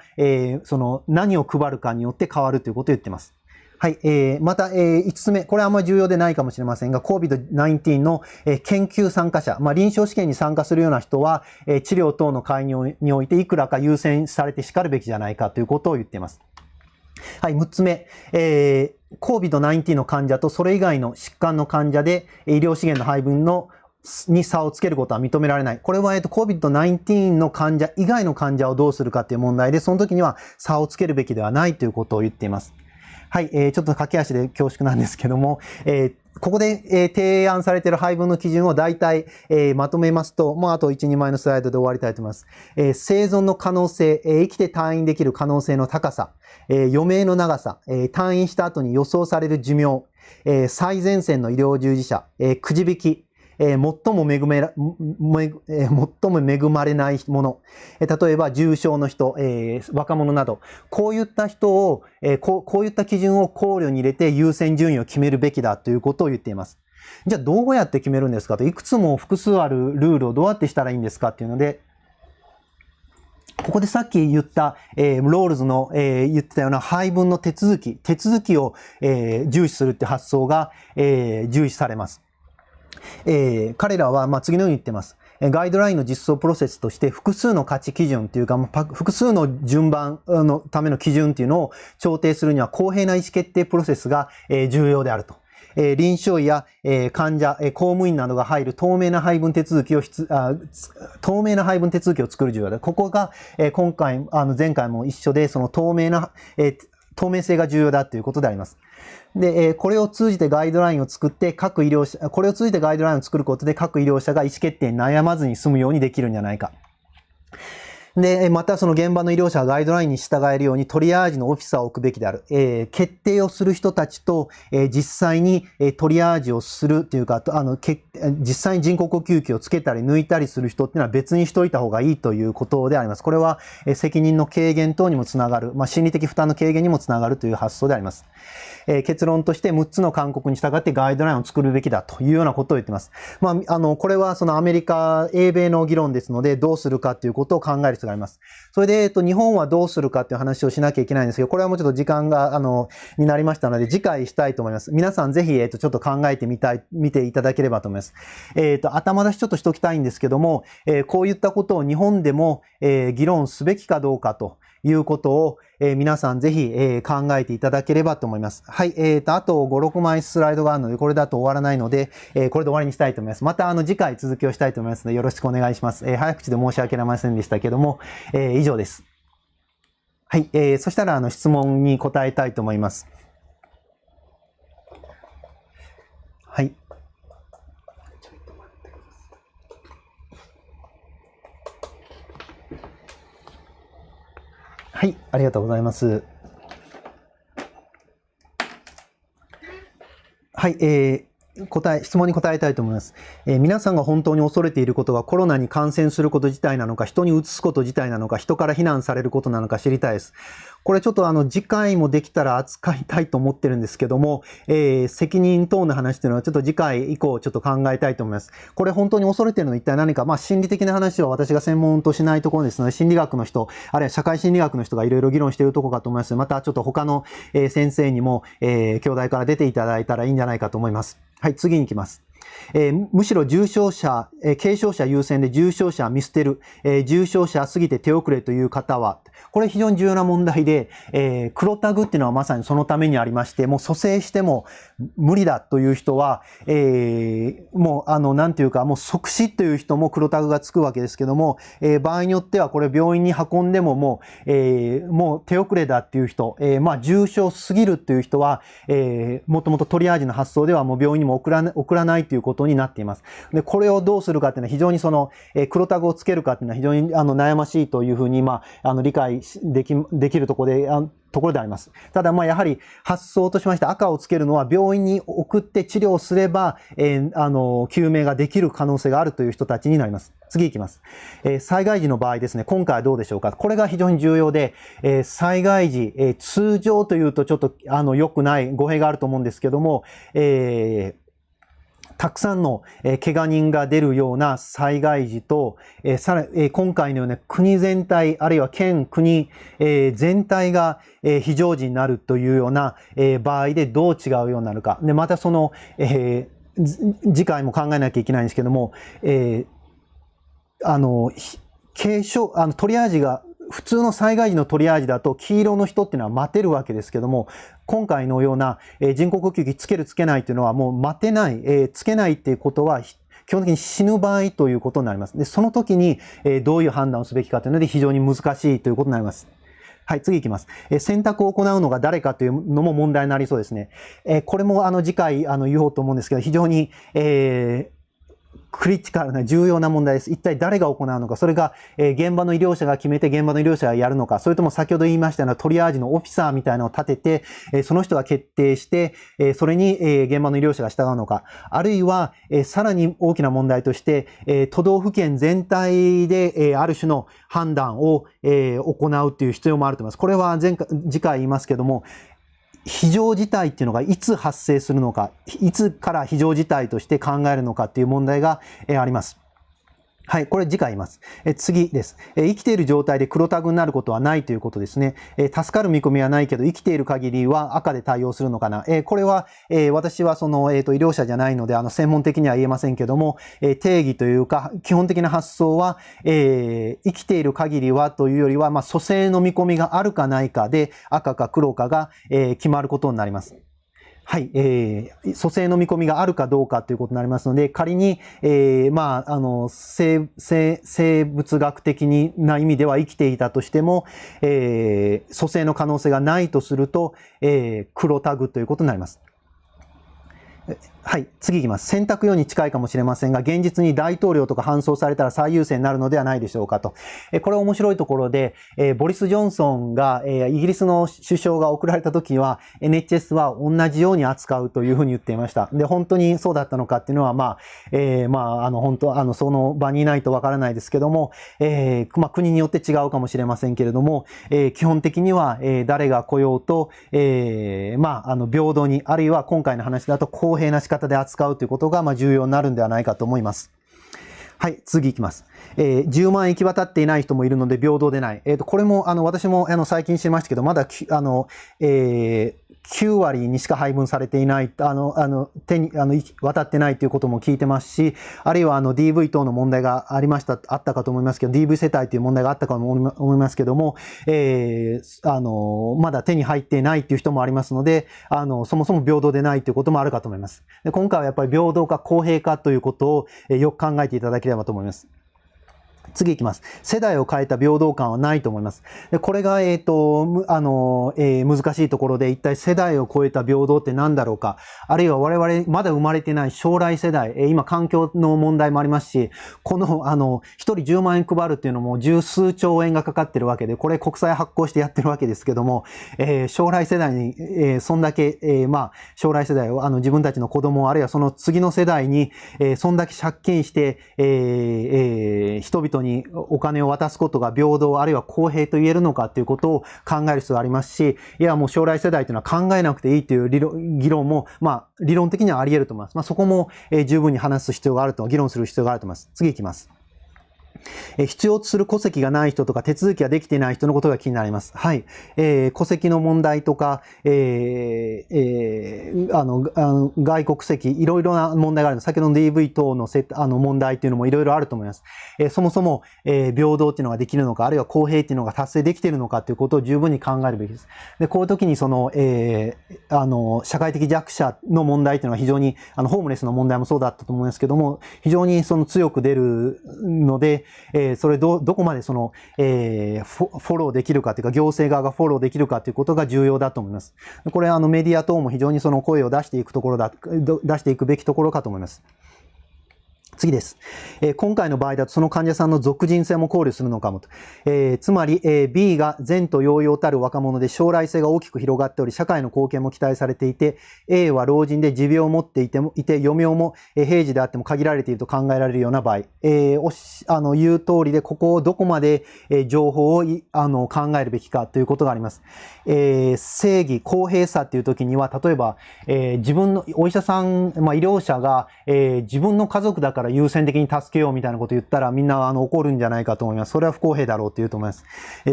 その何を配るかによって変わるということを言っています。はい。また、5つ目。これはあんまり重要でないかもしれませんが、COVID-19 の、研究参加者、臨床試験に参加するような人は、治療等の介入においていくらか優先されて叱るべきじゃないかということを言っています。はい。6つ目。COVID-19 の患者とそれ以外の疾患の患者で医療資源の配分に差をつけることは認められない。これは、COVID-19 の患者以外の患者をどうするかという問題で、その時には差をつけるべきではないということを言っています。はい、ちょっと駆け足で恐縮なんですけども、ここで、提案されている配分の基準を大体、まとめますと、もうあと1、2枚のスライドで終わりたいと思います。生存の可能性、生きて退院できる可能性の高さ、余命の長さ、退院した後に予想される寿命、最前線の医療従事者、くじ引き、最も恵まれないもの、例えば重症の人、若者など、こういった人を、こういった基準を考慮に入れて優先順位を決めるべきだということを言っています。じゃあどうやって決めるんですかと、いくつも複数あるルールをどうやってしたらいいんですかっていうので、ここでさっき言った、ロールズの、言ってたような配分の手続きを、重視するって発想が、重視されます。彼らは、次のように言っています。ガイドラインの実装プロセスとして複数の価値基準というか、複数の順番のための基準というのを調停するには公平な意思決定プロセスが、重要であると。臨床医や、患者、公務員などが入る透明な配分手続きを作る重要で、ここが、今回、前回も一緒で、その透明性が重要だということであります。で、これを通じてガイドラインを作ってこれを通じてガイドラインを作ることで各医療者が意思決定に悩まずに済むようにできるんじゃないか。で、またその現場の医療者がガイドラインに従えるようにトリアージのオフィサーを置くべきである。決定をする人たちと、実際にトリアージをするっていうか、実際に人工呼吸器をつけたり抜いたりする人っていうのは別にしといた方がいいということであります。これは責任の軽減等にもつながる、心理的負担の軽減にもつながるという発想であります。結論として6つの勧告に従ってガイドラインを作るべきだというようなことを言っています。これはその英米の議論ですので、どうするかということを考える必要があります。それで、日本はどうするかという話をしなきゃいけないんですけど、これはもうちょっと時間が、になりましたので、次回したいと思います。皆さんぜひ、ちょっと考えてみていただければと思います。頭出しちょっとしておきたいんですけども、こういったことを日本でも、議論すべきかどうかということを、皆さんぜひ、考えていただければと思います。はい。あと5、6枚スライドがあるので、これだと終わらないので、これで終わりにしたいと思います。また、次回続きをしたいと思いますので、よろしくお願いします。早口で申し訳ありませんでしたけども、以上です。はい。そしたら、質問に答えたいと思います。はい。はい、ありがとうございます。はい、質問に答えたいと思います。皆さんが本当に恐れていることはコロナに感染すること自体なのか、人にうつすこと自体なのか、人から非難されることなのか知りたいです。これちょっと次回もできたら扱いたいと思ってるんですけども、責任等の話というのはちょっと次回以降ちょっと考えたいと思います。これ本当に恐れているのは一体何か、心理的な話は私が専門としないところですので、心理学の人、あるいは社会心理学の人がいろいろ議論しているところかと思います。またちょっと他の先生にも、兄弟から出ていただいたらいいんじゃないかと思います。はい、次に行きます。むしろ重症者、軽症者優先で重症者見捨てる、重症者過ぎて手遅れという方は、これ非常に重要な問題で、黒タグっていうのはまさにそのためにありまして、もう蘇生しても無理だという人は、もうなんていうか、もう即死という人も黒タグがつくわけですけども、場合によってはこれ病院に運んでももう手遅れだっていう人、重症すぎるっていう人は、もともとトリアージの発想ではもう病院にも送らないとということになっています。で、これをどうするかっていうのは非常に黒タグをつけるかっていうのは非常に悩ましいというふうに、理解できるところであります。ただ、やはり発想としまして赤をつけるのは病院に送って治療すれば、救命ができる可能性があるという人たちになります。次行きます。災害時の場合ですね、今回はどうでしょうか。これが非常に重要で、災害時、通常というとちょっと良くない語弊があると思うんですけども、たくさんの怪我人が出るような災害時と、今回のような国全体、あるいは県、国全体が非常時になるというような場合でどう違うようになるか。で、また次回も考えなきゃいけないんですけども、軽症、トリアージが、普通の災害時のトリアージだと黄色の人っていうのは待てるわけですけども、今回のような人工呼吸器つけるつけないというのはもう待てない、つけないっていうことは基本的に死ぬ場合ということになります。で、その時にどういう判断をすべきかというので非常に難しいということになります。はい、次行きます。選択を行うのが誰かというのも問題になりそうですね。これも次回言おうと思うんですけど、非常にクリティカルな重要な問題です。一体誰が行うのか、それが現場の医療者が決めて現場の医療者がやるのか、それとも先ほど言いましたようなトリアージのオフィサーみたいなのを立てて、その人が決定して、それに現場の医療者が従うのか、あるいはさらに大きな問題として、都道府県全体である種の判断を行うという必要もあると思います。これは次回言いますけども、非常事態っていうのがいつ発生するのか、いつから非常事態として考えるのかっていう問題があります。はい、これ次回言います。次です。生きている状態で黒タグになることはないということですね。助かる見込みはないけど、生きている限りは赤で対応するのかな。これは、私は医療者じゃないので、専門的には言えませんけども、定義というか、基本的な発想は、生きている限りはというよりは、蘇生の見込みがあるかないかで、赤か黒かが、決まることになります。はい、蘇生の見込みがあるかどうかということになりますので、仮に、生物学的な意味では生きていたとしても、蘇生の可能性がないとすると、黒タグということになります。はい、次いきます。選択4に近いかもしれませんが、現実に大統領とか搬送されたら最優先になるのではないでしょうかと。これは面白いところで、ボリス・ジョンソンが、イギリスの首相が送られた時は、NHS は同じように扱うというふうに言っていました。で、本当にそうだったのかっていうのは、本当、その場にいないとわからないですけども、国によって違うかもしれませんけれども、基本的には、誰が来ようと、平等に、あるいは今回の話だと公平な仕方で扱うということが重要になるんではないかと思います。はい、次いきます。10万円行き渡っていない人もいるので平等でない。これも私も最近知りましたけど、まだ9割にしか配分されていない、手に渡ってないということも聞いてますし、あるいはDV 等の問題があったかと思いますけど、DV 世帯という問題があったかと思いますけども、まだ手に入っていないという人もありますので、そもそも平等でないということもあるかと思います。で、今回はやっぱり平等か公平かということをよく考えていただければと思います。次いきます。世代を変えた平等感はないと思います。で、これが、難しいところで、一体世代を超えた平等って何だろうか。あるいは我々、まだ生まれてない将来世代、今環境の問題もありますし、この、一人10万円配るっていうのも十数兆円がかかってるわけで、これ国債発行してやってるわけですけども、将来世代に、そんだけ、将来世代を、自分たちの子供、あるいはその次の世代に、そんだけ借金して、人々にお金を渡すことが平等あるいは公平と言えるのかということを考える必要がありますし、いやもう将来世代というのは考えなくていいという議論も理論的にはあり得ると思います。そこも十分に話す必要があると、議論する必要があると思います。次いきます。必要とする戸籍がない人とか手続きができていない人のことが気になります。はい。戸籍の問題とか、外国籍、いろいろな問題がある。先ほどの DV 等の問題というのもいろいろあると思います。そもそも、平等っていうのができるのか、あるいは公平っていうのが達成できているのかということを十分に考えるべきです。で、こういう時に社会的弱者の問題というのは非常に、ホームレスの問題もそうだったと思いますけども、非常に強く出るので、それどこまでその、フォローできるかというか、行政側がフォローできるかということが重要だと思います。これメディア等も非常にその声を出していくべきところかと思います。次です。今回の場合だとその患者さんの属人性も考慮するのかもと。つまり、B が前途洋々たる若者で将来性が大きく広がっており、社会の貢献も期待されていて、A は老人で持病を持っていて、余命も平時であっても限られていると考えられるような場合、言う通りで、ここをどこまで情報を考えるべきかということがあります。正義、公平さっていう時には、例えば、自分のお医者さん、医療者が、自分の家族だから優先的に助けようみたいなことを言ったらみんな怒るんじゃないかと思います。それは不公平だろうって言うと思います。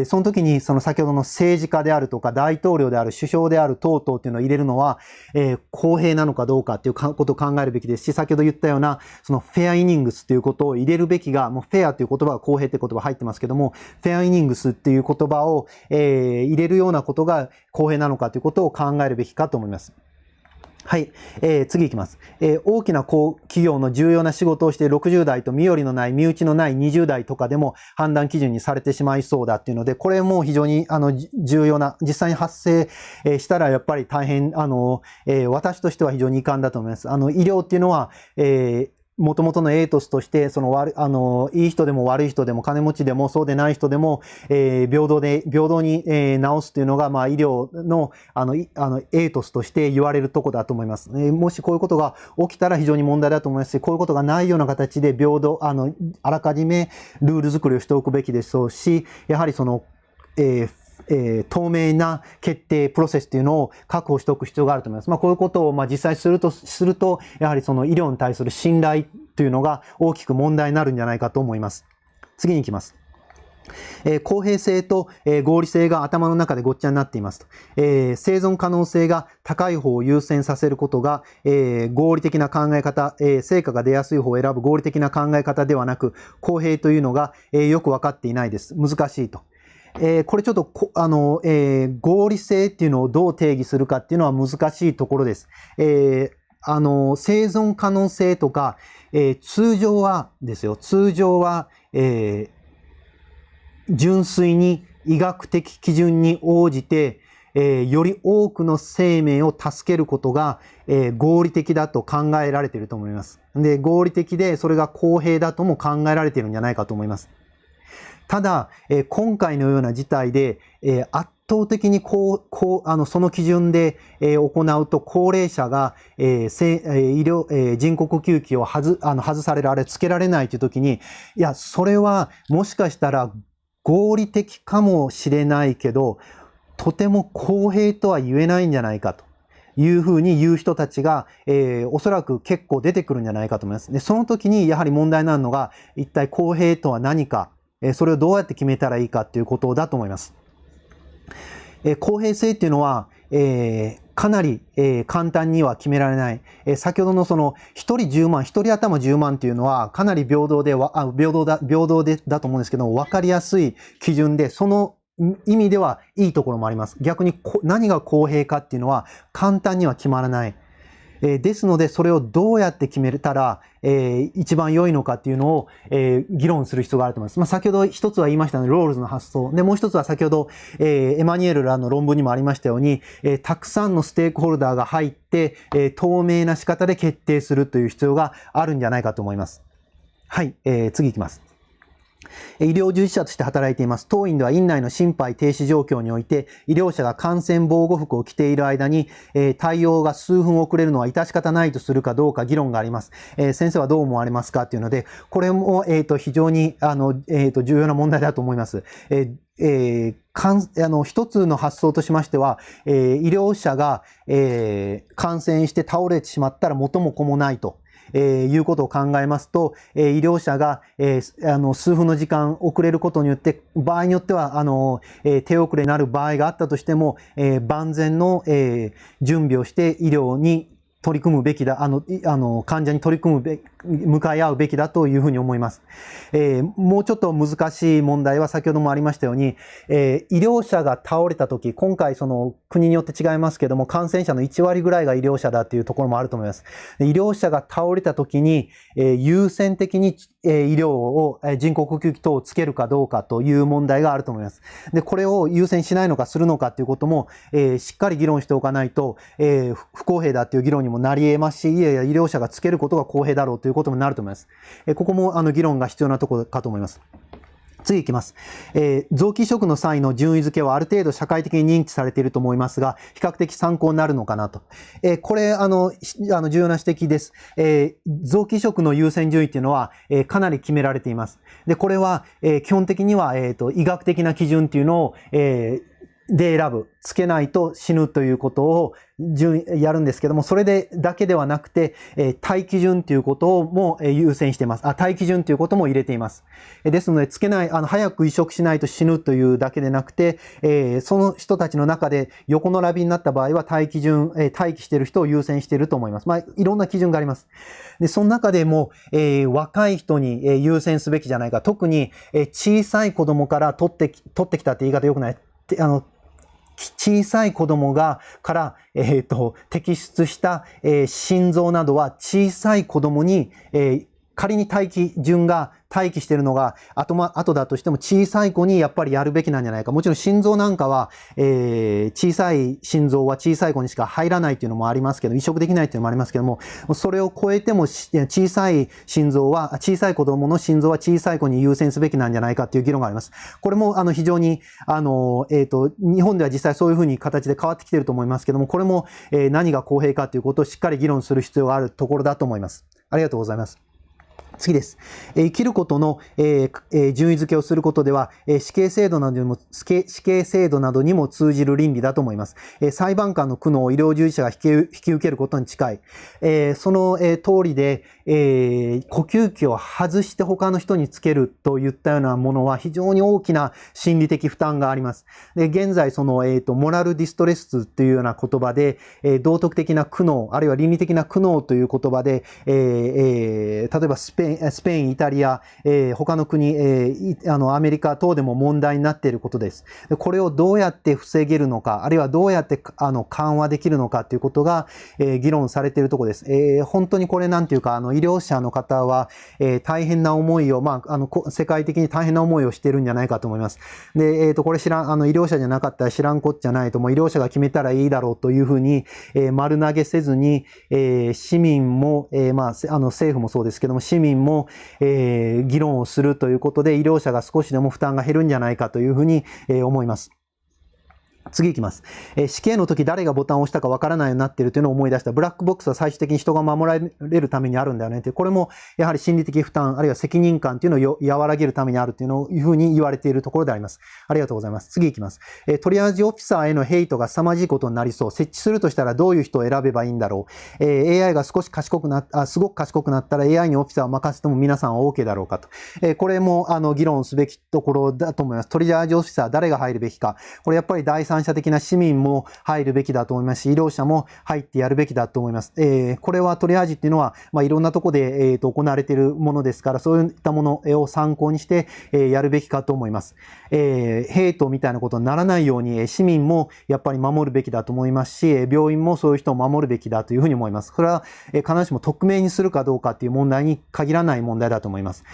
その時にその先ほどの政治家であるとか大統領である首相である等々っていうのを入れるのは、公平なのかどうかっていうことを考えるべきですし、先ほど言ったようなそのフェアイニングスっていうことを入れるべきが、もうフェアっていう言葉が公平っていう言葉入ってますけども、フェアイニングスっていう言葉を、入れるようなことが公平なのかということを考えるべきかと思います。はい。次いきます。大きな企業の重要な仕事をして60代と身寄りのない、身内のない20代とかでも判断基準にされてしまいそうだっていうので、これも非常に重要な、実際に発生したらやっぱり大変、私としては非常に遺憾だと思います。医療っていうのは、元々のエイトスとして、いい人でも悪い人でも金持ちでもそうでない人でも、平等に、治すというのが、医療の、エイトスとして言われるところだと思います。もしこういうことが起きたら非常に問題だと思いますし、こういうことがないような形であらかじめルール作りをしておくべきでしょうし、やはり透明な決定プロセスというのを確保しておく必要があると思います。こういうことを実際すると、やはりその医療に対する信頼というのが大きく問題になるんじゃないかと思います。次に行きます。公平性と合理性が頭の中でごっちゃになっていますと。生存可能性が高い方を優先させることが合理的な考え方、成果が出やすい方を選ぶ合理的な考え方ではなく、公平というのがよく分かっていないです。難しいと。これちょっと合理性っていうのをどう定義するかっていうのは難しいところです。生存可能性とか、通常は、純粋に医学的基準に応じて、より多くの生命を助けることが、合理的だと考えられていると思います。で、合理的でそれが公平だとも考えられているんじゃないかと思います。ただ、今回のような事態で、圧倒的にその基準で、行うと高齢者が、人工呼吸器を外される、あれつけられないというときに、いや、それはもしかしたら合理的かもしれないけど、とても公平とは言えないんじゃないかというふうに言う人たちが、おそらく結構出てくるんじゃないかと思います。で、その時にやはり問題になるのが、一体公平とは何か、それをどうやって決めたらいいかということだと思います。公平性っていうのは、かなり、簡単には決められない。先ほどのその一人10万、一人頭10万っていうのはかなり平等だと思うんですけど、分かりやすい基準で、その意味ではいいところもあります。逆に何が公平かっていうのは簡単には決まらない。ですので、それをどうやって決めたら、一番良いのかっていうのを、議論する必要があると思います。先ほど一つは言いましたね、ロールズの発想。で、もう一つは先ほど、エマニュエルらの論文にもありましたように、たくさんのステークホルダーが入って、透明な仕方で決定するという必要があるんじゃないかと思います。はい、次いきます。医療従事者として働いています。当院では院内の心肺停止状況において、医療者が感染防護服を着ている間に、対応が数分遅れるのは致し方ないとするかどうか議論があります。先生はどう思われますかというので、これも、非常に重要な問題だと思います。一つの発想としましては、医療者が、感染して倒れてしまったら元も子もないと。いうことを考えますと、医療者が、数分の時間遅れることによって、場合によっては、手遅れになる場合があったとしても、万全の、準備をして医療に取り組むべきだ、患者に向かい合うべきだというふうに思います。もうちょっと難しい問題は先ほどもありましたように、医療者が倒れたとき、今回その国によって違いますけども、感染者の1割ぐらいが医療者だというところもあると思います。医療者が倒れたときに、優先的に医療を、人工呼吸器等をつけるかどうかという問題があると思います。で、これを優先しないのかするのかということも、しっかり議論しておかないと、不公平だという議論にもなり得ますし、いやいや、医療者がつけることが公平だろうということもなると思います。ここも議論が必要なところかと思います。次いきます。臓器移植の際の順位付けはある程度社会的に認知されていると思いますが、比較的参考になるのかなと。これ、重要な指摘です。臓器移植の優先順位っていうのは、かなり決められています。で、これは、基本的には、医学的な基準っていうのを、で選ぶ。つけないと死ぬということをやるんですけども、それだけではなくて、待機順ということも優先しています。待機順ということも入れています。ですので、つけない、早く移植しないと死ぬというだけでなくて、その人たちの中で横並びになった場合は待機している人を優先していると思います。いろんな基準があります。で、その中でも、若い人に優先すべきじゃないか。特に、小さい子供から取ってきたって言い方良くない。小さい子供から、摘出した、心臓などは小さい子供に、仮に待機順が待機しているのが後だとしても小さい子にやっぱりやるべきなんじゃないか。もちろん心臓なんかは、小さい心臓は小さい子にしか入らないというのもありますけど、移植できないというのもありますけども、それを超えても小さい子供の心臓は小さい子に優先すべきなんじゃないかという議論があります。これも非常に日本では実際そういうふうに形で変わってきていると思いますけども、これも何が公平かということをしっかり議論する必要があるところだと思います。ありがとうございます。次です。生きることの、順位付けをすることでは、死刑制度などにも通じる倫理だと思います。裁判官の苦悩を医療従事者が引き受けることに近い。その、通りで、呼吸器を外して他の人につけるといったようなものは非常に大きな心理的負担があります。で、現在モラルディストレスというような言葉で、道徳的な苦悩、あるいは倫理的な苦悩という言葉で、例えばスペイン、イタリア、他の国、アメリカ等でも問題になっていることです。これをどうやって防げるのか、あるいはどうやって緩和できるのかということが、議論されているところです。本当にこれなんていうか、医療者の方は、大変な思いを、世界的に大変な思いをしているんじゃないかと思います。で、これ医療者じゃなかったら知らんこっちゃないと、もう医療者が決めたらいいだろうというふうに、丸投げせずに、市民も、政府もそうですけども、市民も、議論をするということで、医療者が少しでも負担が減るんじゃないかというふうに、思います。次いきます。死刑の時誰がボタンを押したかわからないようになっているというのを思い出した。ブラックボックスは最終的に人が守られるためにあるんだよねという。これもやはり心理的負担、あるいは責任感というのを和らげるためにあるというふうに言われているところであります。ありがとうございます。次いきます。トリアージオフィサーへのヘイトが凄まじいことになりそう。設置するとしたらどういう人を選べばいいんだろう。AI がすごく賢くなったら AI にオフィサーを任せても皆さんは OK だろうかと。これも議論すべきところだと思います。トリアージオフィサー誰が入るべきか。これやっぱり第三者的な市民も入るべきだと思いますし、医療者も入ってやるべきだと思います。これはトリアージっていうのは、いろんなところで、行われているものですから、そういったものを参考にして、やるべきかと思います。ヘイトみたいなことにならないように、市民もやっぱり守るべきだと思いますし、病院もそういう人を守るべきだというふうに思います。これは、必ずしも匿名にするかどうかっていう問題に限らない問題だと思います。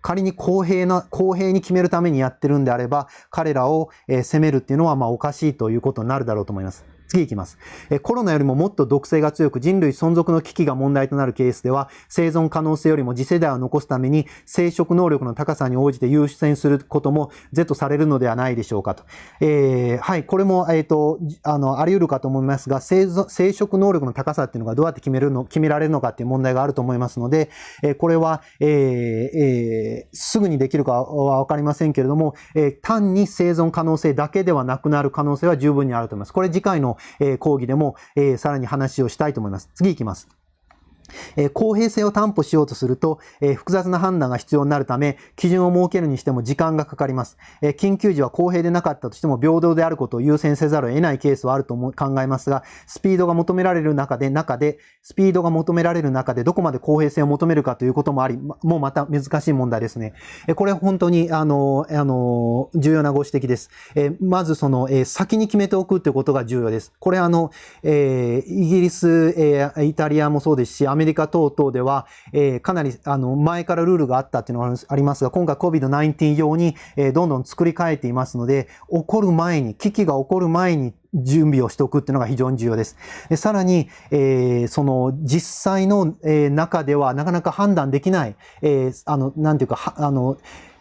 仮に公平に決めるためにやってるんであれば、彼らを責めるっていうのはおかしいということになるだろうと思います。次いきます。コロナよりももっと毒性が強く人類存続の危機が問題となるケースでは、生存可能性よりも次世代を残すために生殖能力の高さに応じて優先することも是とされるのではないでしょうかと。はい、これも、あり得るかと思いますが、生殖能力の高さっていうのがどうやって決められるのかっていう問題があると思いますので、これは、すぐにできるかはわかりませんけれども、単に生存可能性だけではなくなる可能性は十分にあると思います。これ次回の講義でも、さらに話をしたいと思います。次いきます。公平性を担保しようとすると、複雑な判断が必要になるため、基準を設けるにしても時間がかかります。緊急時は公平でなかったとしても平等であることを優先せざるを得ないケースはあると考えますが、スピードが求められる中で、どこまで公平性を求めるかということもあり、もうまた難しい問題ですね。これは本当に、重要なご指摘です。まず先に決めておくということが重要です。これイギリス、イタリアもそうですし、アメリカ等々では、かなり前からルールがあったっていうのがありますが、今回 COVID-19 用に、どんどん作り変えていますので、危機が起こる前に準備をしておくっていうのが非常に重要です。でさらに、その実際の、中ではなかなか判断できない、なんていうか、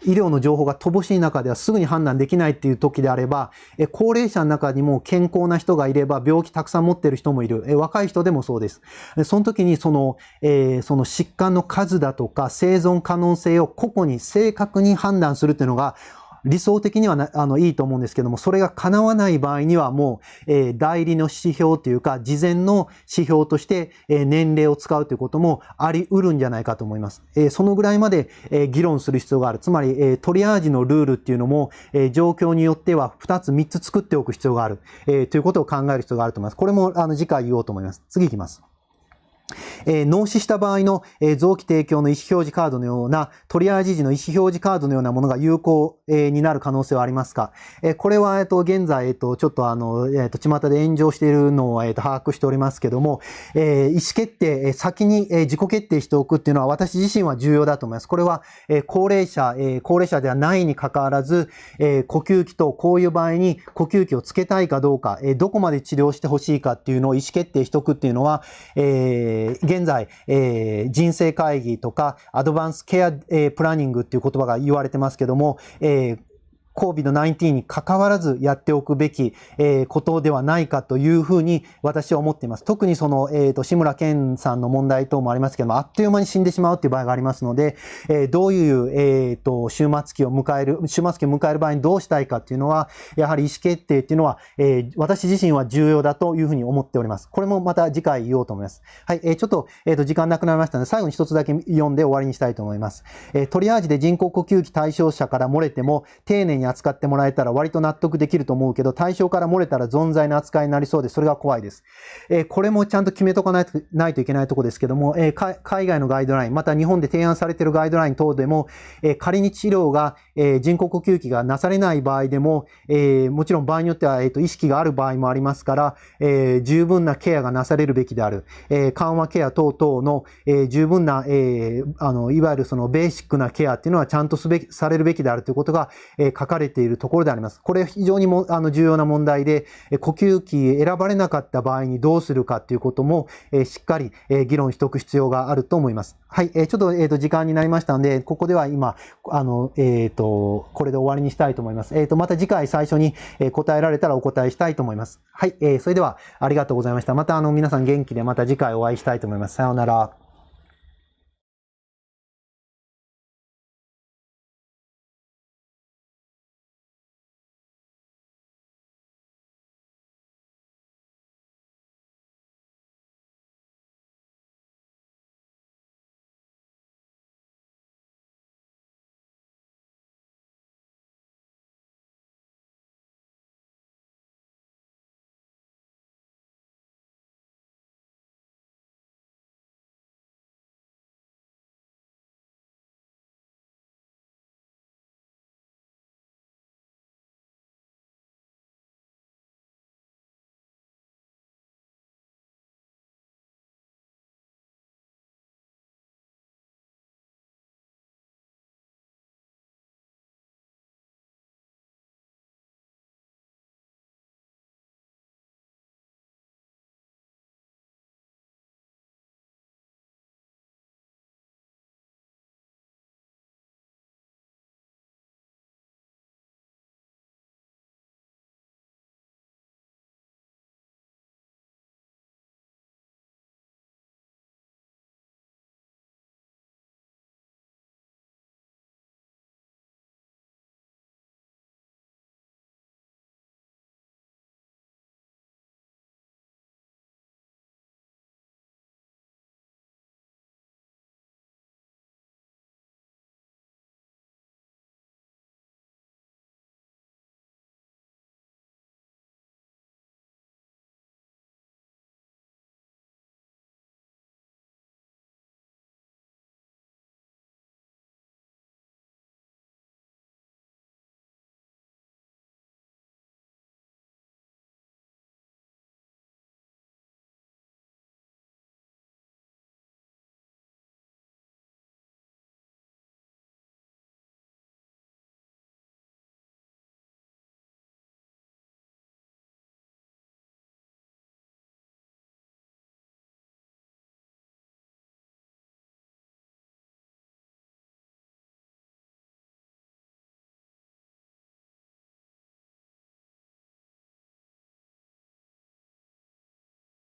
医療の情報が乏しい中ではすぐに判断できないっていう時であれば、高齢者の中にも健康な人がいれば病気たくさん持っている人もいる。若い人でもそうです。その時にその疾患の数だとか生存可能性を個々に正確に判断するっていうのが理想的にはいいと思うんですけども、それが叶わない場合にはもう、代理の指標というか、事前の指標として、年齢を使うということもあり得るんじゃないかと思います。そのぐらいまで、議論する必要がある。つまり、トリアージのルールっていうのも、状況によっては2つ3つ作っておく必要がある。ということを考える必要があると思います。これも、次回言おうと思います。次行きます。脳死した場合の臓器提供の意思表示カードのような、トリアージ時の意思表示カードのようなものが有効になる可能性はありますか？これは現在ちょっと巷で炎上しているのを把握しておりますけども、意思決定、先に自己決定しておくっていうのは私自身は重要だと思います。これは高齢者ではないにかかわらず、呼吸器とこういう場合に呼吸器をつけたいかどうか、どこまで治療してほしいかっていうのを意思決定しておくっていうのは、現在、人生会議とかアドバンスケア、プランニングっていう言葉が言われてますけども、COVID-19 に関わらずやっておくべき、ことではないかというふうに私は思っています。特にその、志村けんさんの問題等もありますけども、あっという間に死んでしまうという場合がありますので、どういう、終末期を迎える場合にどうしたいかっていうのは、やはり意思決定っていうのは、私自身は重要だというふうに思っております。これもまた次回言おうと思います。はい、ちょっと、時間なくなりましたので、最後に一つだけ読んで終わりにしたいと思います。トリアージで人工呼吸器対象者から漏れても、丁寧に扱ってもらえたら割と納得できると思うけど、対象から漏れたら存在の扱いになりそうで、それが怖いです。これもちゃんと決めとかないといけないところですけども、海外のガイドライン、また日本で提案されているガイドライン等でも、仮に治療が、人工呼吸器がなされない場合でも、もちろん場合によっては、意識がある場合もありますから、十分なケアがなされるべきである。緩和ケア等々の、十分な、いわゆるそのベーシックなケアっていうのはちゃんとされるべきであるということが、書かれているところであります。これ非常に重要な問題で、呼吸器選ばれなかった場合にどうするかということも、しっかり、議論しておく必要があると思います。はい、ちょっと、時間になりましたので、ここでは今、これで終わりにしたいと思います。また次回最初に、答えられたらお答えしたいと思います。はい、それではありがとうございました。また皆さん元気でまた次回お会いしたいと思います。さようなら。